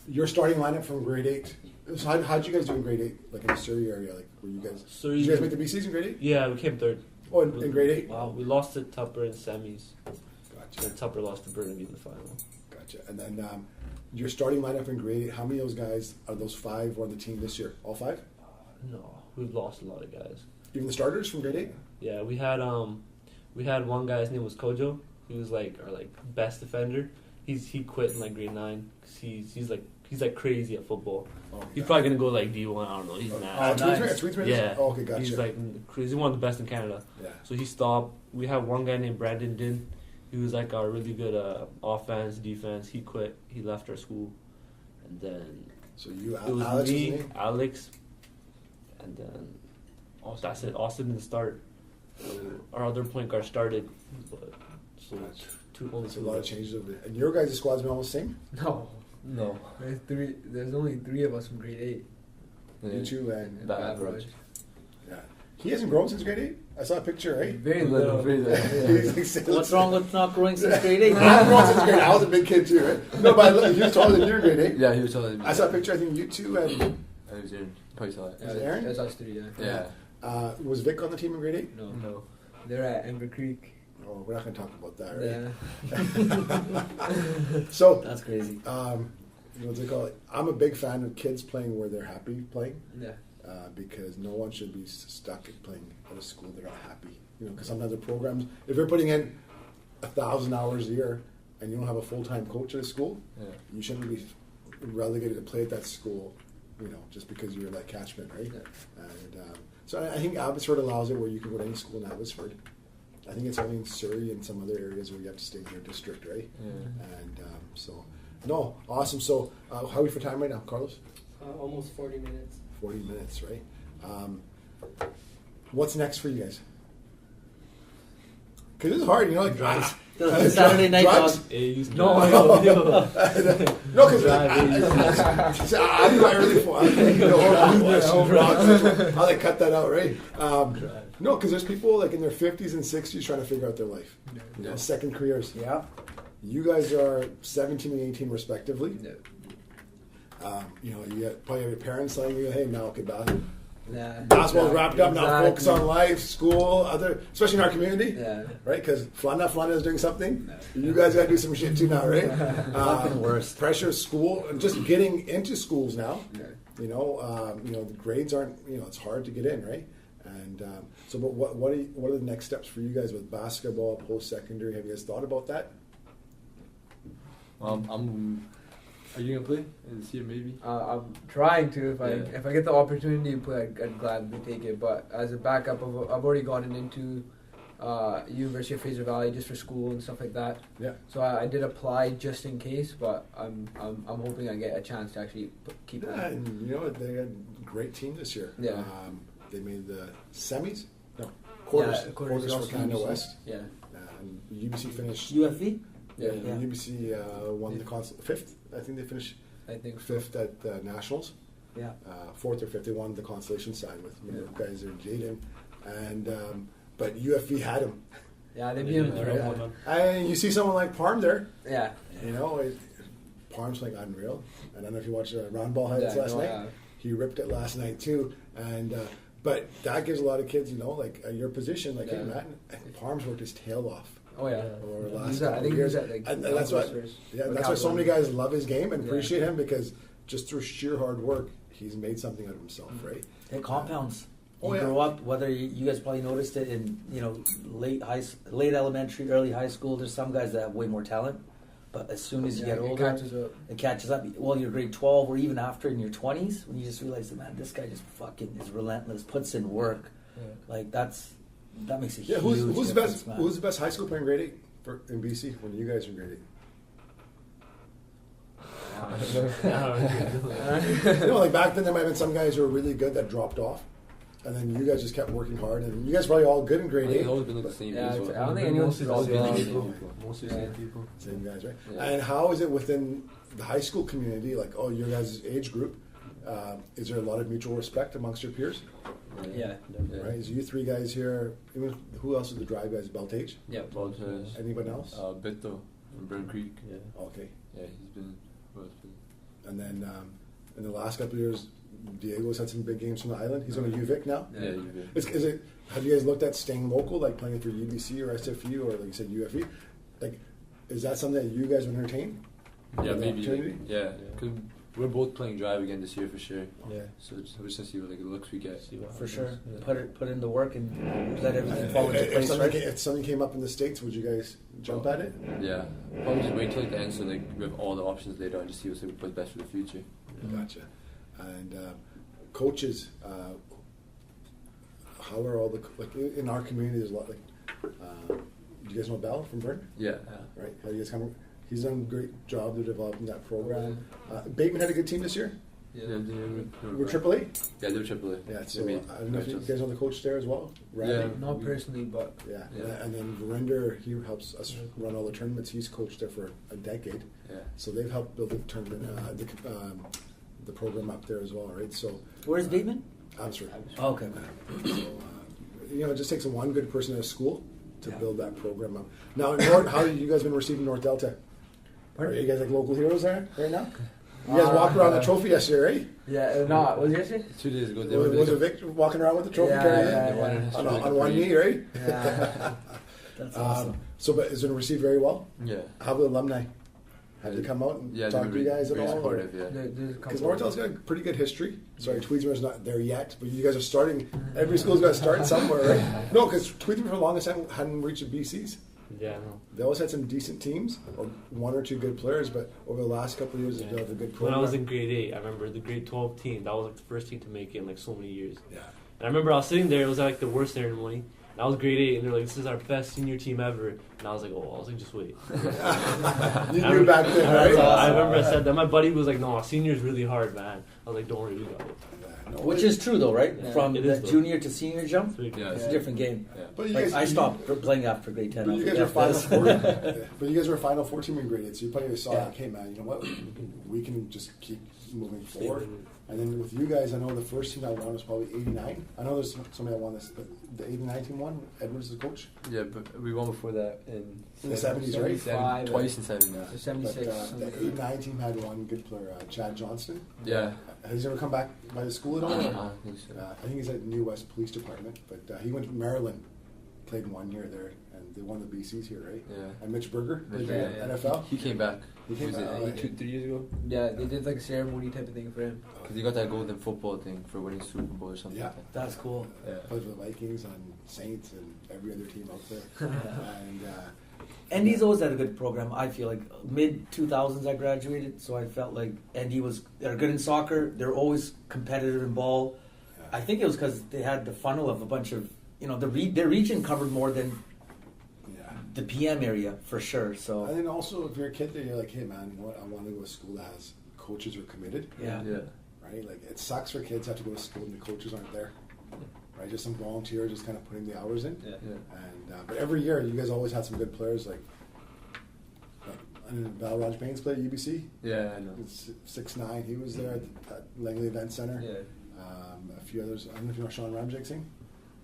your starting lineup from grade 8, So how'd you guys do in grade 8? Like in the Surrey area? Like, were you guys... Surrey- Did you guys make the BCs in grade 8? Yeah, we came third. Oh, in grade 8? Wow, we lost to Tupper in semis. Gotcha. And Tupper lost to Burnaby in the final. Gotcha. And then your starting lineup in grade 8, how many of those guys are those 5 on the team this year? All 5? No, we've lost a lot of guys. Even the starters from grade 8? Yeah, we had one guy. His name was Kojo. He was like our best defender. He quit in grade 9 because he's crazy at football. Oh, He's probably gonna go D1. I don't know. He's mad. nice. Yeah. Oh, okay, gotcha. He's he's one of the best in Canada. Yeah. So he stopped. We had one guy named Brandon Din. He was our really good offense, defense. He quit. He left our school, and then So you, it was Alex, was me, his name? Alex, and then that's it. Austin didn't start. So our other point guard started, but so only It's a two lot of left. changes over there. And your guys' squad's been almost the same? No, No. there's only 3 of us from grade 8. You two and... Bad Raj. Yeah. He hasn't grown since grade 8? I saw a picture, right? Very Little, little. very little. He's like, What's wrong with not growing since grade 8? I've grown since grade 8. I was a big kid too, right? No, but he was taller than you in grade 8. Yeah, he was taller than me. I saw a picture, I think you two and... I was Aaron. Probably saw it. Is it Aaron? That's us 3, yeah. Yeah. Was Vic on the team in grade 8? No. No. They're at Ember Creek. Oh, we're not going to talk about that, right? Yeah. So, That's crazy. what's it called? I'm a big fan of kids playing where they're happy playing. Yeah. Because no one should be stuck at playing at a school they're not happy. Because sometimes the programs, if you're putting in 1,000 hours a year and you don't have a full-time coach at a school, Yeah. you shouldn't be relegated to play at that school, just because you're like catchment, right? Yeah. And so I think Abbotsford allows it where you can go to any school in Abbotsford. I think it's only in Surrey and some other areas where you have to stay in your district, right? Yeah. And no, awesome. So how are we for time right now, Carlos? Almost 40 minutes. 40 minutes, right? What's next for you guys? Because it's hard, drugs. The Saturday night drugs. dog. No, because I'm in my early 40s. How they cut that out, right? No, because there's people in their 50s and 60s trying to figure out their life. Yeah. Second careers. Yeah. You guys are 17 and 18 respectively. Yeah. You probably have your parents telling you, hey, now Yeah. basketball's wrapped up, now Exactly. focus on life, school, especially in our community. Yeah. Right? Because Flana is doing something. You guys got to do some shit too now, right? Fucking worst. Pressure, school, and just getting into schools now. Yeah. The grades aren't, it's hard to get in, right? And but what are the next steps for you guys with basketball, post-secondary? Have you guys thought about that? Are you gonna play this year maybe? I'm trying to. Yeah. If I get the opportunity to play, I'd gladly take it. But as a backup, I've already gotten into University of Fraser Valley just for school and stuff like that. Yeah. So I did apply just in case, but I'm hoping I get a chance to actually keep Yeah, playing. and they had a great team this year. Yeah. They made the semis? No, quarters. Yeah, quarters for also Canada UBC. West. Yeah. And UBC finished. UFV? Yeah, Yeah. UBC won the fifth. I think they finished I think so. fifth at the Nationals. Yeah. Fourth or fifth. They won the consolation side with Yeah. guys are Jaden, and but UFV had him. Yeah, they beat him. Yeah. And you see someone like Parm there. Yeah. Parm's unreal. And I don't know if you watched Round Ball Highlights Yeah, last no, night. yeah. He ripped it last night too, and but that gives a lot of kids, your position, hey Yeah. Matt, Parm's worked his tail off. Oh yeah. Over the last He's at- I couple think of he was years. at And that's why, that's why so many guys love his game and Yeah. appreciate him, because just through sheer hard work, he's made something out of himself, right? Hey, compounds. Oh, You yeah. grow up, whether you guys probably noticed it in late elementary, early high school. There's some guys that have way more talent, but as soon as you get older, it catches up. Well, you're grade 12 or even after in your 20s, when you just realize that, man, this guy just fucking is relentless, puts in work. That makes a Yeah, huge who's the difference, best? man. Who's the best high school player in grade 8 in BC when you guys are in grade 8? Back then there might have been some guys who were really good that dropped off, and then you guys just kept working hard, and you guys probably all good in grade 8. It's always been the same. Yeah, as it's- well. I don't think anyone's Mostly always the been same equal. people. Mostly the same people. Same guys, right? Yeah. And how is it within the high school community, your guys' age group? Is there a lot of mutual respect amongst your peers? Yeah. Yeah. Right? Is you three guys here? Who else is the drive guys? Beltage? Yeah. Baltas. Anyone else? Bito from Burn Creek. Yeah. Okay. Yeah, he's been. Who else been? And then in the last couple of years, Diego's had some big games from the island. He's on a UVic now. Yeah, you did. Is it? Have you guys looked at staying local, like playing for UBC or SFU or like you said UFE? Like, is that something that you guys would entertain? Yeah, An maybe. opportunity? Yeah, because we're both playing drive again this year for sure. Yeah. So we're just gonna see what like the looks we get. See what For happens. sure. Yeah. Put in the work and let everything fall into place, right? If something came up in the States, would you guys jump at it? Yeah, probably just wait till like the end so like we have all the options later on to see what's best for the future. Gotcha. And coaches, how are all the like in our community? There's a lot like. Do you guys know Bell from Burn? Yeah. Right. How you guys come? He's done a great job of developing that program. Bateman had a good team this year. Yeah, We're AAA. Yeah, they're AAA. Yeah. So They made I don't know if you matches. guys know the coach there as well. Randy? Yeah. Not personally, but Yeah. Yeah. And then Verinder, he helps us run all the tournaments. He's coached there for a decade. Yeah. So they've helped build the tournament, the program up there as well, right? So Where's Bateman? Abbotsford. Oh, okay. So, it just takes one good person at a school to Yeah. build that program up. Now, how have you guys been receiving North Delta? Are you guys like local heroes there right now? You guys walked around the trophy yesterday, right? yeah, no, was it yesterday? 2 days ago, they were Was it Vic walking around with the trophy Yeah, carrying yeah, it? they wanted yeah. us to On, do, like, on a one parade. knee, right? Yeah. That's awesome. But is it received very well? Yeah. How have the alumni? Have they come out and Yeah, talk they were to you guys at very all? supportive. Yeah. There's a Because couple. Nortel's got a pretty good history. Sorry, Tweedsmuir's not there yet, but you guys are starting. Every school's got to start somewhere, right? No, because Tweedsmuir for the longest time hadn't reached the BCs. Yeah, no. They always had some decent teams, or one or two good players, but over the last couple of years, they've Yeah. built a good When program. I was in grade 8, I remember the grade 12 team. That was like the first team to make it in like so many years. Yeah. And I remember I was sitting there. It was like the worst ceremony. And I was grade 8, and they're like, "This is our best senior team ever." And I was like, "Oh," I was like, "Just wait." You knew back then, That's right? awesome. I remember I said that. My buddy was like, "No, senior's really hard, man." I was like, "Don't worry, we got it." No, Which is true though, right? Yeah. From It the is, though. junior to senior jump, Yeah. it's a different game. Yeah. But you Like guys, I stopped playing after grade 10. But you guys after were Final this. Four. Yeah. But you guys were a Final Four team in grade 8, so you probably saw Yeah. like, hey man, you know what? We can just keep moving forward. And then with you guys, I know the first team I won was probably '89. I know there's somebody that won this, but the '89 team won. Edwards is the coach. Yeah, but we won before that in In the 70s, right? 75, Twice in 7 now. So But 76. the something like that. '89 team had one good player, Chad Johnston. Yeah. Has he ever come back by the school at all? I think so. I think he's at New West Police Department, but he went to Maryland, played 1 year there, and they won the BCs here, right? Yeah. And Mitch Berger, Mitch played Berger, in yeah. NFL. He came back. He came Was it back, 3 years ago? Yeah, they did like a ceremony type of thing for him. Because he got that golden football thing for winning Super Bowl or something. Yeah. Like that. That's cool. Yeah. Played for the Vikings and Saints and every other team out there. And ND's always had a good program. I feel like mid 2000s I graduated, so I felt like ND they're good in soccer. They're always competitive in ball. I think it was because they had the funnel of a bunch of their region covered more than yeah. the PM area for sure. So And then also, if you're a kid there, you're like, hey man, you know what? I want to go to school that has coaches who are committed, yeah. Yeah. right? Like, it sucks for kids to have to go to school and the coaches aren't there, right? Just some volunteers just kind of putting the hours in. Yeah. And but every year, you guys always had some good players. Like I mean, Balraj Baines played at UBC. Yeah, I know. It's 6'9". He was there at Langley Event Center. Yeah. A few others. I don't know if you know Sean Ramjic sing.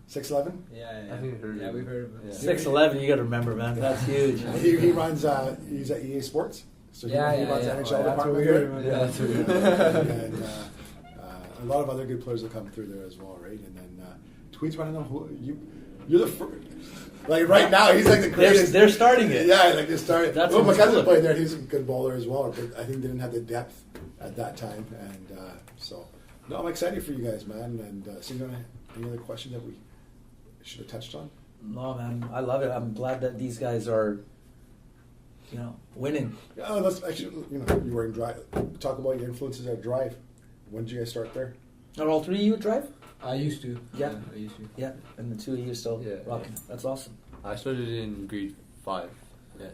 6'11". Yeah, I think I heard yeah, of we've him. heard of it. Yeah. 6'11", you got to remember, man. That's huge. He runs. He's at EA Sports. So he runs the NHL That's what department we there. heard about. Yeah, that's what we heard. And a lot of other good players that come through there as well, right? And then Tweets, I don't know who you're the first. Like right now, he's like the greatest. They're starting it. Yeah, like they started. That's Well, my what's cousin cool. played there. He's a good bowler as well, but I think they didn't have the depth at that time. And so, no, I'm excited for you guys, man. And so, any other question that we should have touched on? No, man, I love it. I'm glad that these guys are, winning. Yeah, let's actually, you were in Drive. Talk about your influences at Drive. When did you guys start there? Are all three of you at Drive? I used to. Yeah. I used to. Yeah, and the two of you still Yeah. rocking. That's awesome. I started in grade 5. Yeah.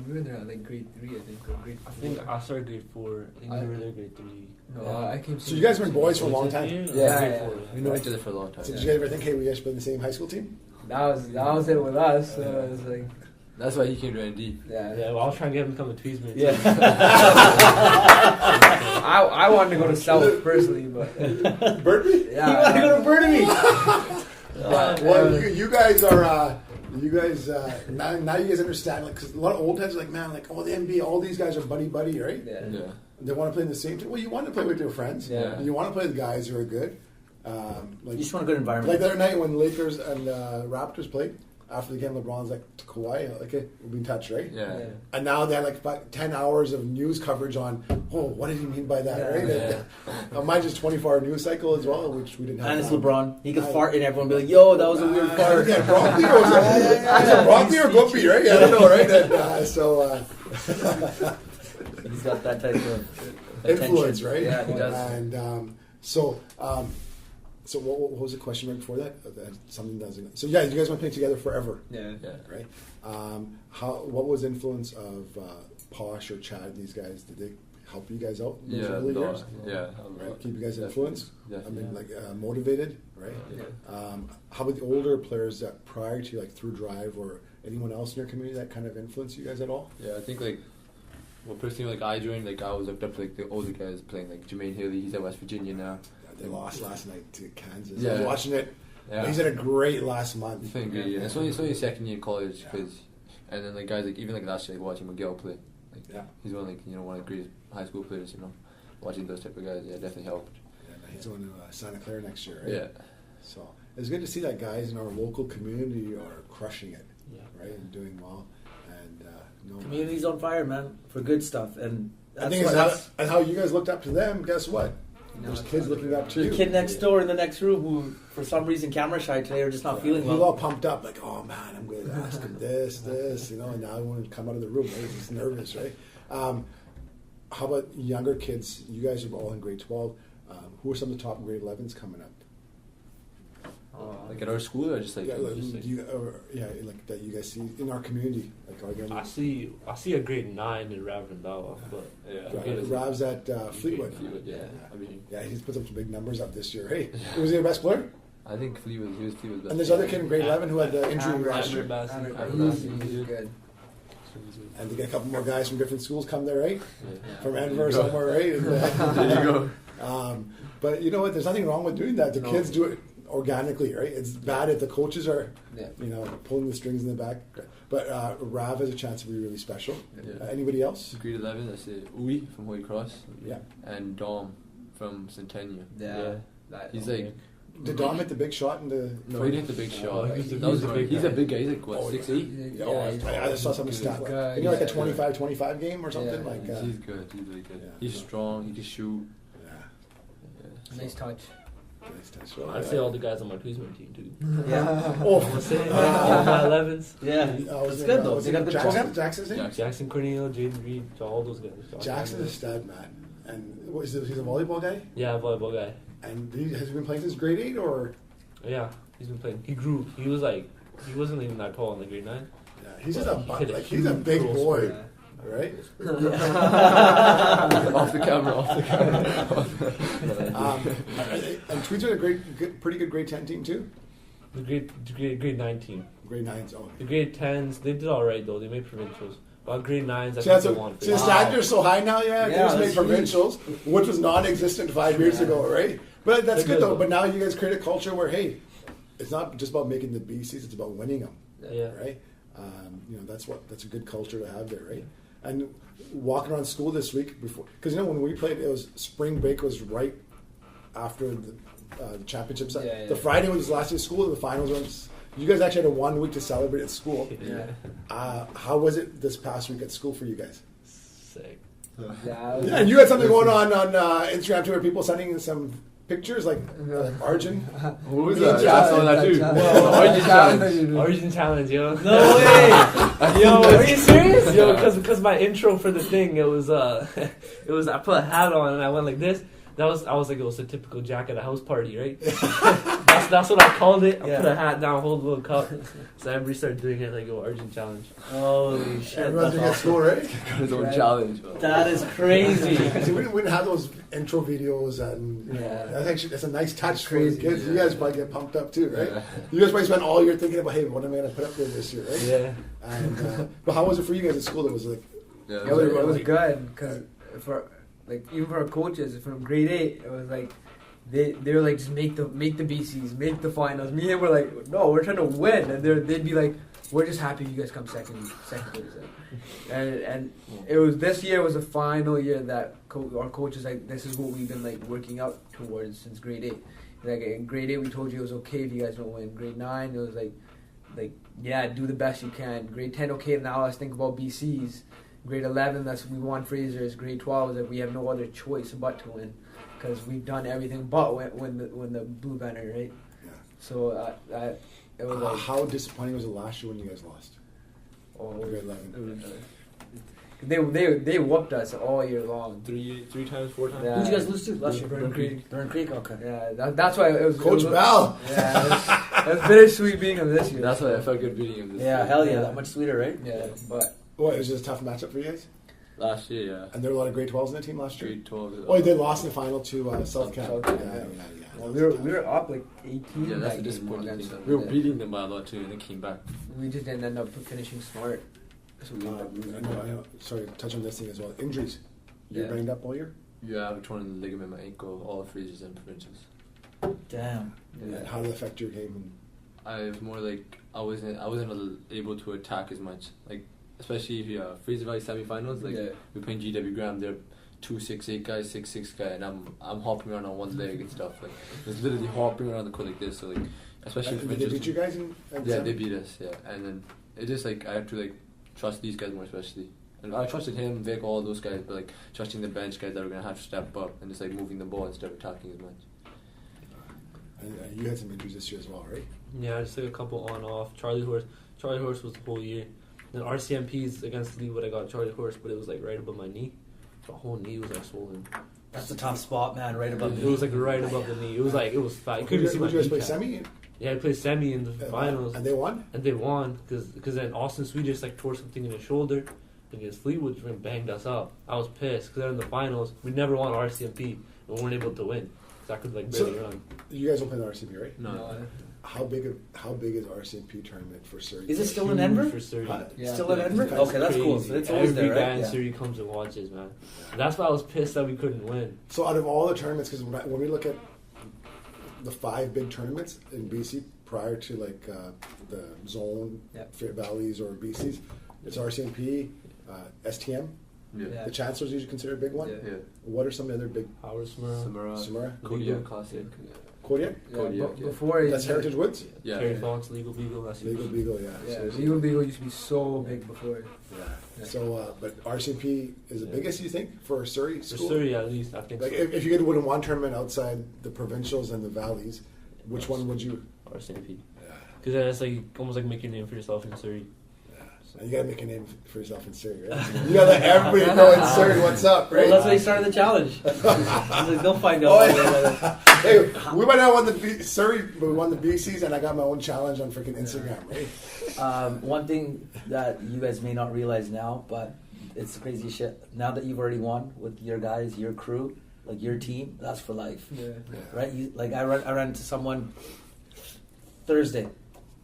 We were there at like grade 3, I think, or grade 4. I think I started grade 4. I think we were there grade 3. No, I came. So you guys have been boys for a long time. Yeah, grade yeah. 4. We know each other for a long time. So did you guys ever think, hey, we guys should play in the same high school team? That was it with us. So it was like, That's why he came to ND. yeah. Yeah, well, I was trying to get him to come to Tweedsmuir. Yeah. I wanted to go to South personally, but Burnaby? yeah. You want to go to Burnaby? Well, you guys are. Now you guys understand, like, because a lot of old heads are like, man, like, oh, the NBA, all these guys are buddy, right? Yeah. Yeah. They want to play in the same team. Well, you want to play with your friends. Yeah. You want to play with guys who are good. You just want a good environment. Like the other night when Lakers and Raptors played, after the game, LeBron's like to Kawhi, okay, we'll be in touch, right? Yeah. And now they had like about 10 hours of news coverage on, what did he mean by that, right? Yeah. Mine just 24-hour news cycle as well, which we didn't have. And it's now. LeBron. He could fart and everyone be like, yo, that was a weird fart. Yeah, broccoli or was it broccoli or guppy, right? Yeah, I don't know, right? And, He's got that type of influence, attention. right? Yeah, he does. And so what was the question right before that? Something doesn't. So yeah, you guys want to play together forever, Yeah. right? What was the influence of Posh or Chad? These guys, did they help you guys out in those early years? Yeah. Right? Keep you guys Definitely. influenced. Definitely. I mean, like motivated, right? Yeah. How about the older players that prior to like through Drive or anyone else in your community that kind of influenced you guys at all? Yeah, I think personally, like I joined, like I was looked up to like the older guys playing, like Jermaine Haley. He's at West Virginia now. They lost last night to Kansas. Yeah. I was watching it. Yeah. He's had a great last He's month. playing great. Yeah. It's only his second year in college, and then like guys like even like last year, like watching Miguel play. Like he's one of the greatest high school players. Watching those type of guys, definitely helped. Yeah, he's going to Santa Clara next year, right? Yeah. So it's good to see that guys in our local community are crushing it, right, and doing well. And Community's on fire, man, for good stuff. And I think it's how you guys looked up to them. Guess what? There's kids looking up to you. the kid next door in the next room who, for some reason, camera shy today or just not feeling He's well. all pumped up, like, oh man, I'm going to ask him this, and now I want to come out of the room. Right? He's nervous, right? How about younger kids? You guys are all in grade 12. Who are some of the top grade 11s coming up? Like at our school, or just like like that you guys see in our community. Like, are there I see a grade 9 in Ravendale, but Rav's at Fleetwood. Yeah. I mean, Yeah, he's put up some big numbers up this year. Hey, was he your best player? I think Fleetwood. He was Fleetwood's best. And there's other kid in grade 11 who had the injury last year. He's good. And to get a couple more guys from different schools come there, right? Yeah. From Denver somewhere, right? And, There you go. but you know what? There's nothing wrong with doing that. The kids do it organically, right? It's bad if the coaches are, pulling the strings in the back. But Rav has a chance to be really special. Yeah. Anybody else? Grade 11, I say Uwe from Holy Cross. Yeah. And Dom from Centennial. Yeah. He's like. Did Dom hit the big shot in the? No, he didn't hit the big shot. he's a big guy. He's like what, 6'8"? I just saw some stat. Guy. Like a 25 game or something like. He's good. He's really good. Yeah. He's strong. He can shoot. Yeah. Nice touch. I'd say all the guys on my Kuzma team too. Yeah. Oh, All my 11s. Yeah. That's good, though. They got good Jackson's name? Jackson Cornel, Jaden Reed, all those guys. Jackson's a stud, man. And what is he's a volleyball guy? Yeah, volleyball guy. And has he been playing since grade 8 or? Yeah, he's been playing. He grew. He wasn't even that tall in the grade 9. Yeah, he's just he's a huge big growth boy, spurt. right? Off the camera. And Tweeds are a pretty good grade 10 team too. The grade 9 team. Grade 9s, The grade 10s, they did all right though. They made provincials. But grade 9s, I See, think they won. the standards are so high now, they just made that's provincials, which was non-existent 5 years ago, right? But that's They're good good, though. though. But now you guys create a culture where, hey, it's not just about making the BCs; it's about winning them, Yeah. right? That's a good culture to have there, right? And walking around school this week before, because when we played, it was spring break was right after the championships. Yeah. The Friday was last day of school, and the finals was. You guys actually had a 1 week to celebrate at school. Yeah. How was it this past week at school for you guys? Sick. Yeah, Yeah, and you had something going on Instagram too, where people sending in some pictures, like Arjun. What was that? Yeah, I saw that too. Origin challenge. Origin challenge, yo. No way! Yo, are you serious? Yo, because my intro for the thing, it was I put a hat on and I went like this. I was like, it was a typical Jack at a house party, right? that's what I called it. I put a hat down, hold a little cup. So everybody started doing it like, Arjun challenge. Holy shit. Everyone's doing it at school, right? Got his own challenge. That is crazy. See, we didn't have those intro videos, and that's a nice touch for the kids. You guys probably get pumped up too, right? Yeah. You guys probably spend all year thinking about, hey, what am I going to put up there this year, right? Yeah. And but how was it for you guys at school? It was like, Yeah, It was good because even for our coaches from grade 8, it was like they were like, just make the BCs, make the finals. Me and him were like, no, we're trying to win, and they'd be like, we're just happy you guys come second place. And it was this year was the final year that our coach was like, this is what we've been like working up towards since grade 8. Like in grade 8, we told you it was okay if you guys don't win. Grade 9, it was like yeah, do the best you can. Grade 10, okay, now let's think about BCs. Grade 11, we want Frasers. Grade 12 is that we have no other choice but to win because we've done everything but win the blue banner, right? Yeah. So it was like, how disappointing was it last year when you guys lost? Grade 11. They whooped us all year long. Three times, 4 times. Yeah. Who'd you guys lose to last year? Burn Creek. Burn Creek, okay. Yeah, that's why it was. Coach Bell. Yeah, it was bittersweet being him this year. That's why I felt good beating him this Yeah, year. hell yeah, that much sweeter, right? Yeah, but What, it was just a tough matchup for you guys? Last year, yeah. And there were a lot of grade 12s in the team last year? Grade 12. Oh, they lost in the final to South Camp. South Camp, yeah. well, we were up like 18. Yeah, that's that the disappointing game thing. against We were them. beating them by a lot too, and they came back. We just didn't end up finishing smart. So we I know, sorry, touch on this thing as well. Injuries. You're Yeah. banged up all year? Yeah, I have a torn ligament in my ankle, all the Frasers and Provincials. Damn. And how did it affect your game? I was more like I wasn't able to attack as much. Like especially if you Fraser Valley semi-finals, like Yeah. we're playing GW Graham, they're 2'6'8" guy, 6'6" guy, and I'm hopping around on one leg and stuff. Like it's literally hopping around the court like this. So like especially Did they beat you guys in yeah, they beat us. Yeah, and then it just like I have to like trust these guys more, especially. And I trusted him, Vic, all those guys, but like trusting the bench guys that are gonna have to step up and just like moving the ball instead of attacking as much. And you had some injuries this year as well, right? Yeah, just like a couple on off. Charlie Horse was the whole year. Then RCMPs against Leewood, I got Charlie Horse, but it was like right above my knee. The whole knee was like swollen. That's a tough spot, man, right above It was like right above the knee. It was fat. You couldn't see my Would you guys play kneecap. semi? Yeah, I played semi in the finals. And they won? And they won because then Austin Sweet just like tore something in his shoulder against Fleetwood and banged us up. I was pissed because then in the finals we never won RCMP and we weren't able to win because I could like barely run. You guys don't play the RCMP, right? No. How big is RCMP tournament for Surrey? Is it still in Denver? For Surrey. Yeah. Still in Denver? Yeah. Okay, that's cool. Crazy. So it's always Every there, guy right? in Yeah. Surrey comes and watches, man. And that's why I was pissed that we couldn't win. So out of all the tournaments, because when we look at the 5 big tournaments in BC prior to like the zone, Yep. Fair Valleys or BCs, it's RCMP, STM. Yeah. Yeah. The Chancellor's usually considered a big one. Yeah. Yeah. What are some of the other big? Howard Samara. Samara? Kodiak Classic. Kodiak? Kodiak, yeah. Before That's Heritage Woods? Yeah. Terry Fox, Legal Beagle. That's Legal Beagle, yeah. Yeah, So- Legal used to be so big before. Yeah. Yeah. So, but RCMP is the Yeah. biggest, you think, for Surrey For school? Surrey, at least, I think Like, so. if you could win one tournament outside the provincials and the valleys, which one would you? RCMP. Yeah. Because then it's like almost like making a name for yourself in Surrey. And you gotta make a name for yourself in Surrey, right? You gotta let everybody know in Surrey what's up, right? Well, that's why he started the challenge. He's like, they'll find out. Oh, yeah. Hey, we might not won Surrey, but we won the BCs, and I got my own challenge on freaking Instagram, right? One thing that you guys may not realize now, but it's crazy shit. Now that you've already won with your guys, your crew, like your team, that's for life, Yeah. right? I ran into someone Thursday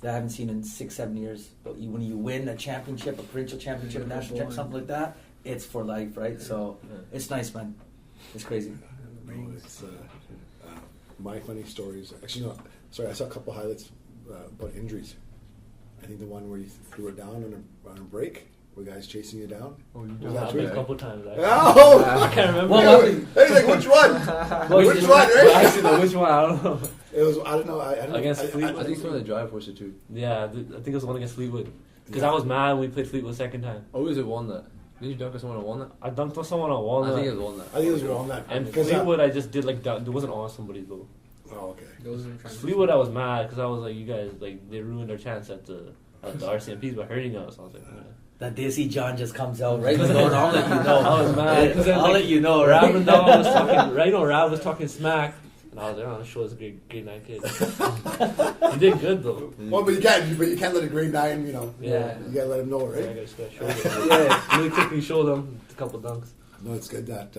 that I haven't seen in 6-7 years. But when you win a championship, a provincial championship, a Yeah, national championship, something like that, it's for life, right? So it's nice, man. It's crazy. No, it's my funny stories. Actually, no. Sorry, I saw a couple highlights about injuries. I think the one where you threw it down on a break, where guys chasing you down. Oh, you Was Yeah, that I've true? been a couple times. Actually. Oh! I can't remember. Well, Hey, like which one? Well, Which one, right? Actually, no, which one? I don't know. It was. I don't know. I don't Against know. Fleetwood? I think it's one of the drive forces too. Yeah, I think it was one against Fleetwood. Because Yeah. I was mad when we played Fleetwood second time. Oh, is it Walnut? Didn't you dunk on someone on Walnut? I dunked on someone on Walnut. I think it was Walnut. I think it was Walnut. And Because Fleetwood, I just did like that. It wasn't on somebody though. Oh, okay. Those are trying to- Fleetwood, I was mad because I was like, you guys, like, they ruined their chance at the RCMPs by hurting us. I was like, man. That Desi John just comes out, right? What's going on? I'll let you know. I was mad. 'cause then, I'll like, let you know, Rab right? and Dom was talking, right? No, Rab was talking smack. And I was like, oh, I'm sure this grade 9 kid. He did good though. Well, but you can't let a grade 9. You know. Yeah. You gotta let him know, So I right? just gotta show them. Yeah, really quickly show them a couple dunks. No, it's good that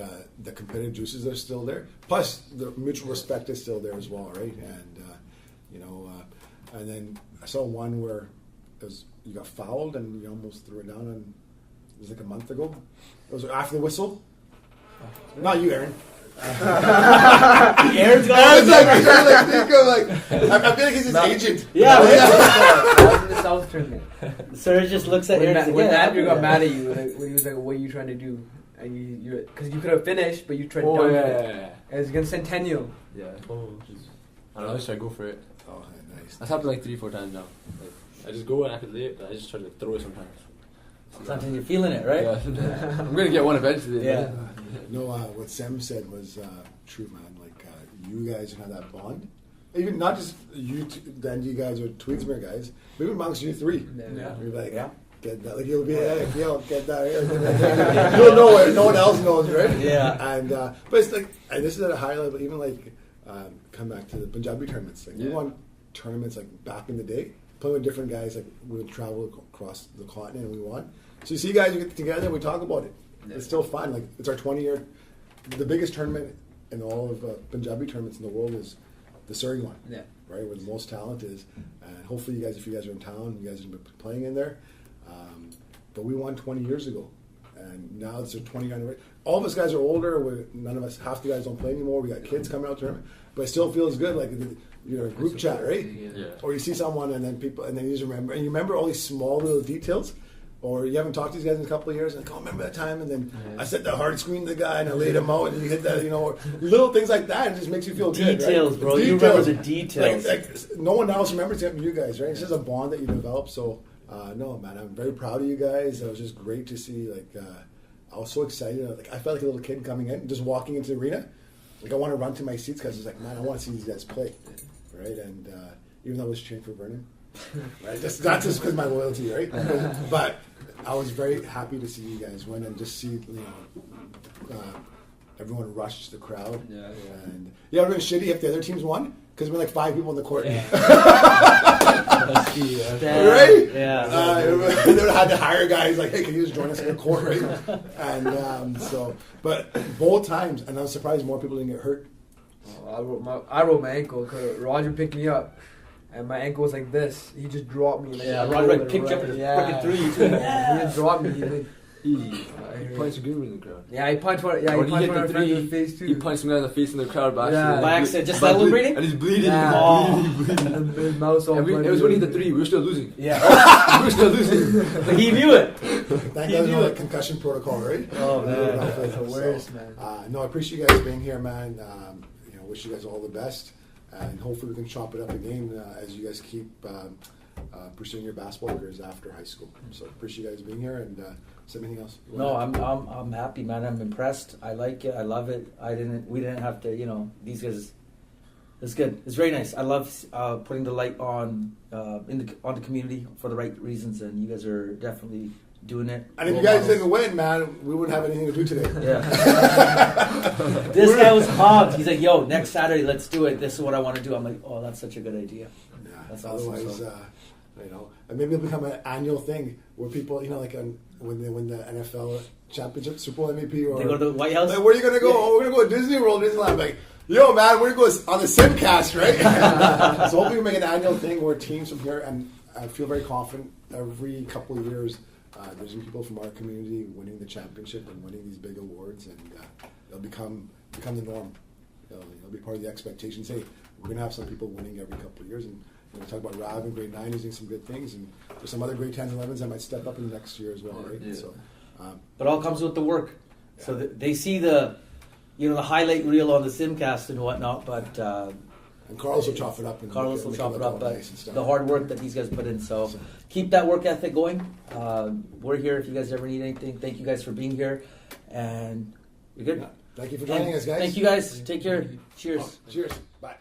the competitive juices are still there. Plus, the mutual respect is still there as well, right? And and then I saw one where you got fouled and you almost threw it down, and it was like a month ago. It was after the whistle. Not you, Aaron. Aaron's got Aaron's like, I'm trying to think of like, I feel like he's his agent. Yeah, That was in the South tournament. Suraj just looks at When, Aaron. when Andrew got mad at you, like, when he was like, "What are you trying to do?" And you, because you could have finished, but you tried. Oh to yeah, dunk yeah, it. yeah. It was against Centennial. Yeah. Oh. I don't know. I just try to go for it. Oh, nice. That's happened like 3-4 times now. Like, I just go and I could lay it, but I just try to like, throw it sometimes. Sometimes you're feeling it, right? Yeah. I'm gonna get one eventually. Yeah. No, what Sam said was true, man. Like you guys have that bond. Even not just you, then you guys are Twigsmere guys, but even amongst you three. Yeah. You're like, Yeah. get that. Like you'll be like, yo, get that here. You'll know it. No one else knows, right? Yeah. And but it's like, and this is at a high level. Even like, come back to the Punjabi tournaments. Like we won tournaments like back in the day, playing with different guys. Like we would travel across the continent and we won. So you see, guys, we get together and we talk about it. Yeah. It's still fun. Like it's our 20-year. The biggest tournament in all of Punjabi tournaments in the world is the Surrey one. Yeah. Right, where the most talent is, and hopefully you guys, if you guys are in town, you guys have been playing in there. But we won 20 years ago, and now it's a 20 anniversary. All of us guys are older. None of us, half the guys don't play anymore. We got kids coming out to but it still feels good. Like you're in a group chat, right? Yeah. Or you see someone, and then people, and then you just remember, and you remember all these small little details. Or you haven't talked to these guys in a couple of years, and like, oh, remember that time? And then I set the hard screen to the guy, and I laid him out, and you hit that, or little things like that. It just makes you feel good, Details, right? bro. It's You remember the details. Like no one else remembers except you guys, right? It's just a bond that you develop. So, no, man, I'm very proud of you guys. It was just great to see. Like, I was so excited. Like, I felt like a little kid coming in, just walking into the arena. Like, I want to run to my seats because it's like, man, I want to see these guys play, right? And even though I was cheering for Vernon, right? That's just because my loyalty, right? But I was very happy to see you guys win and just see, everyone rush the crowd. Yeah. And it would have been shitty if the other teams won because there were like 5 people in the court. Yeah. Right? Yeah. They would have had to hire guys like, hey, can you just join us in the court, right? And but both times, and I was surprised more people didn't get hurt. Oh, I rolled my ankle because Roger picked me up, and my ankle was like this. He just dropped me. Like, Yeah, Roger picked you up and just freaking threw you. He just dropped me. He like, He punched a good in the crowd. yeah, he punched one. Yeah, When he he punched hit one the of my friends in three, the face too. he punched some guy in the face in the crowd by Yeah. accident. By accident, just But celebrating? and he's bleeding. Yeah. Oh. He's bleeding. And his mouth all And it was when he hit the 3. We were still losing. Yeah. We were still losing. But he knew it. Thank You God knew no it. concussion protocol, right? Oh, man. That's the worst, man. No, I appreciate you guys being here, man. Wish you guys all the best, and hopefully we can chop it up again as you guys keep pursuing your basketball careers after high school. So appreciate you guys being here, and is there anything else? No, I'm happy, man. I'm impressed. I like it. I love it. We didn't have to, these guys. It's good. It's very nice. I love putting the light on on the community for the right reasons, and you guys are definitely doing it. And if you guys didn't win, man, we wouldn't have anything to do today. Yeah. This guy was pumped. He's like, "Yo, next Saturday, let's do it. This is what I want to do." I'm like, "Oh, that's such a good idea." Yeah. That's awesome. Otherwise, and maybe it'll become an annual thing where people, like when they win the NFL championship, Super Bowl MVP, or They go to the White House. like, where are you gonna go? Yeah. Oh, we're gonna go to Disney World, Disneyland. Like, yo, man, we're gonna go on the SimCast, right? So hopefully we make an annual thing where teams from here, and I feel very confident every couple of years. There's people from our community winning the championship and winning these big awards, and it'll become the norm. It'll be part of the expectations. Hey, we're gonna have some people winning every couple of years, and we talk about Rav in grade 9 doing some good things, and there's some other grade 10s and 11s that might step up in the next year as well, right? Yeah. So, But it all comes with the work. So they see the highlight reel on the SimCast and whatnot, but and Carlos will chop it up. And Carlos will make chop it look up. all But nice and stuff. the hard work that these guys put in. So keep that work ethic going. We're here if you guys ever need anything. Thank you guys for being here, and you're good. Thank you for joining us, guys. Thank you guys. Take care. Cheers. Cheers. Bye.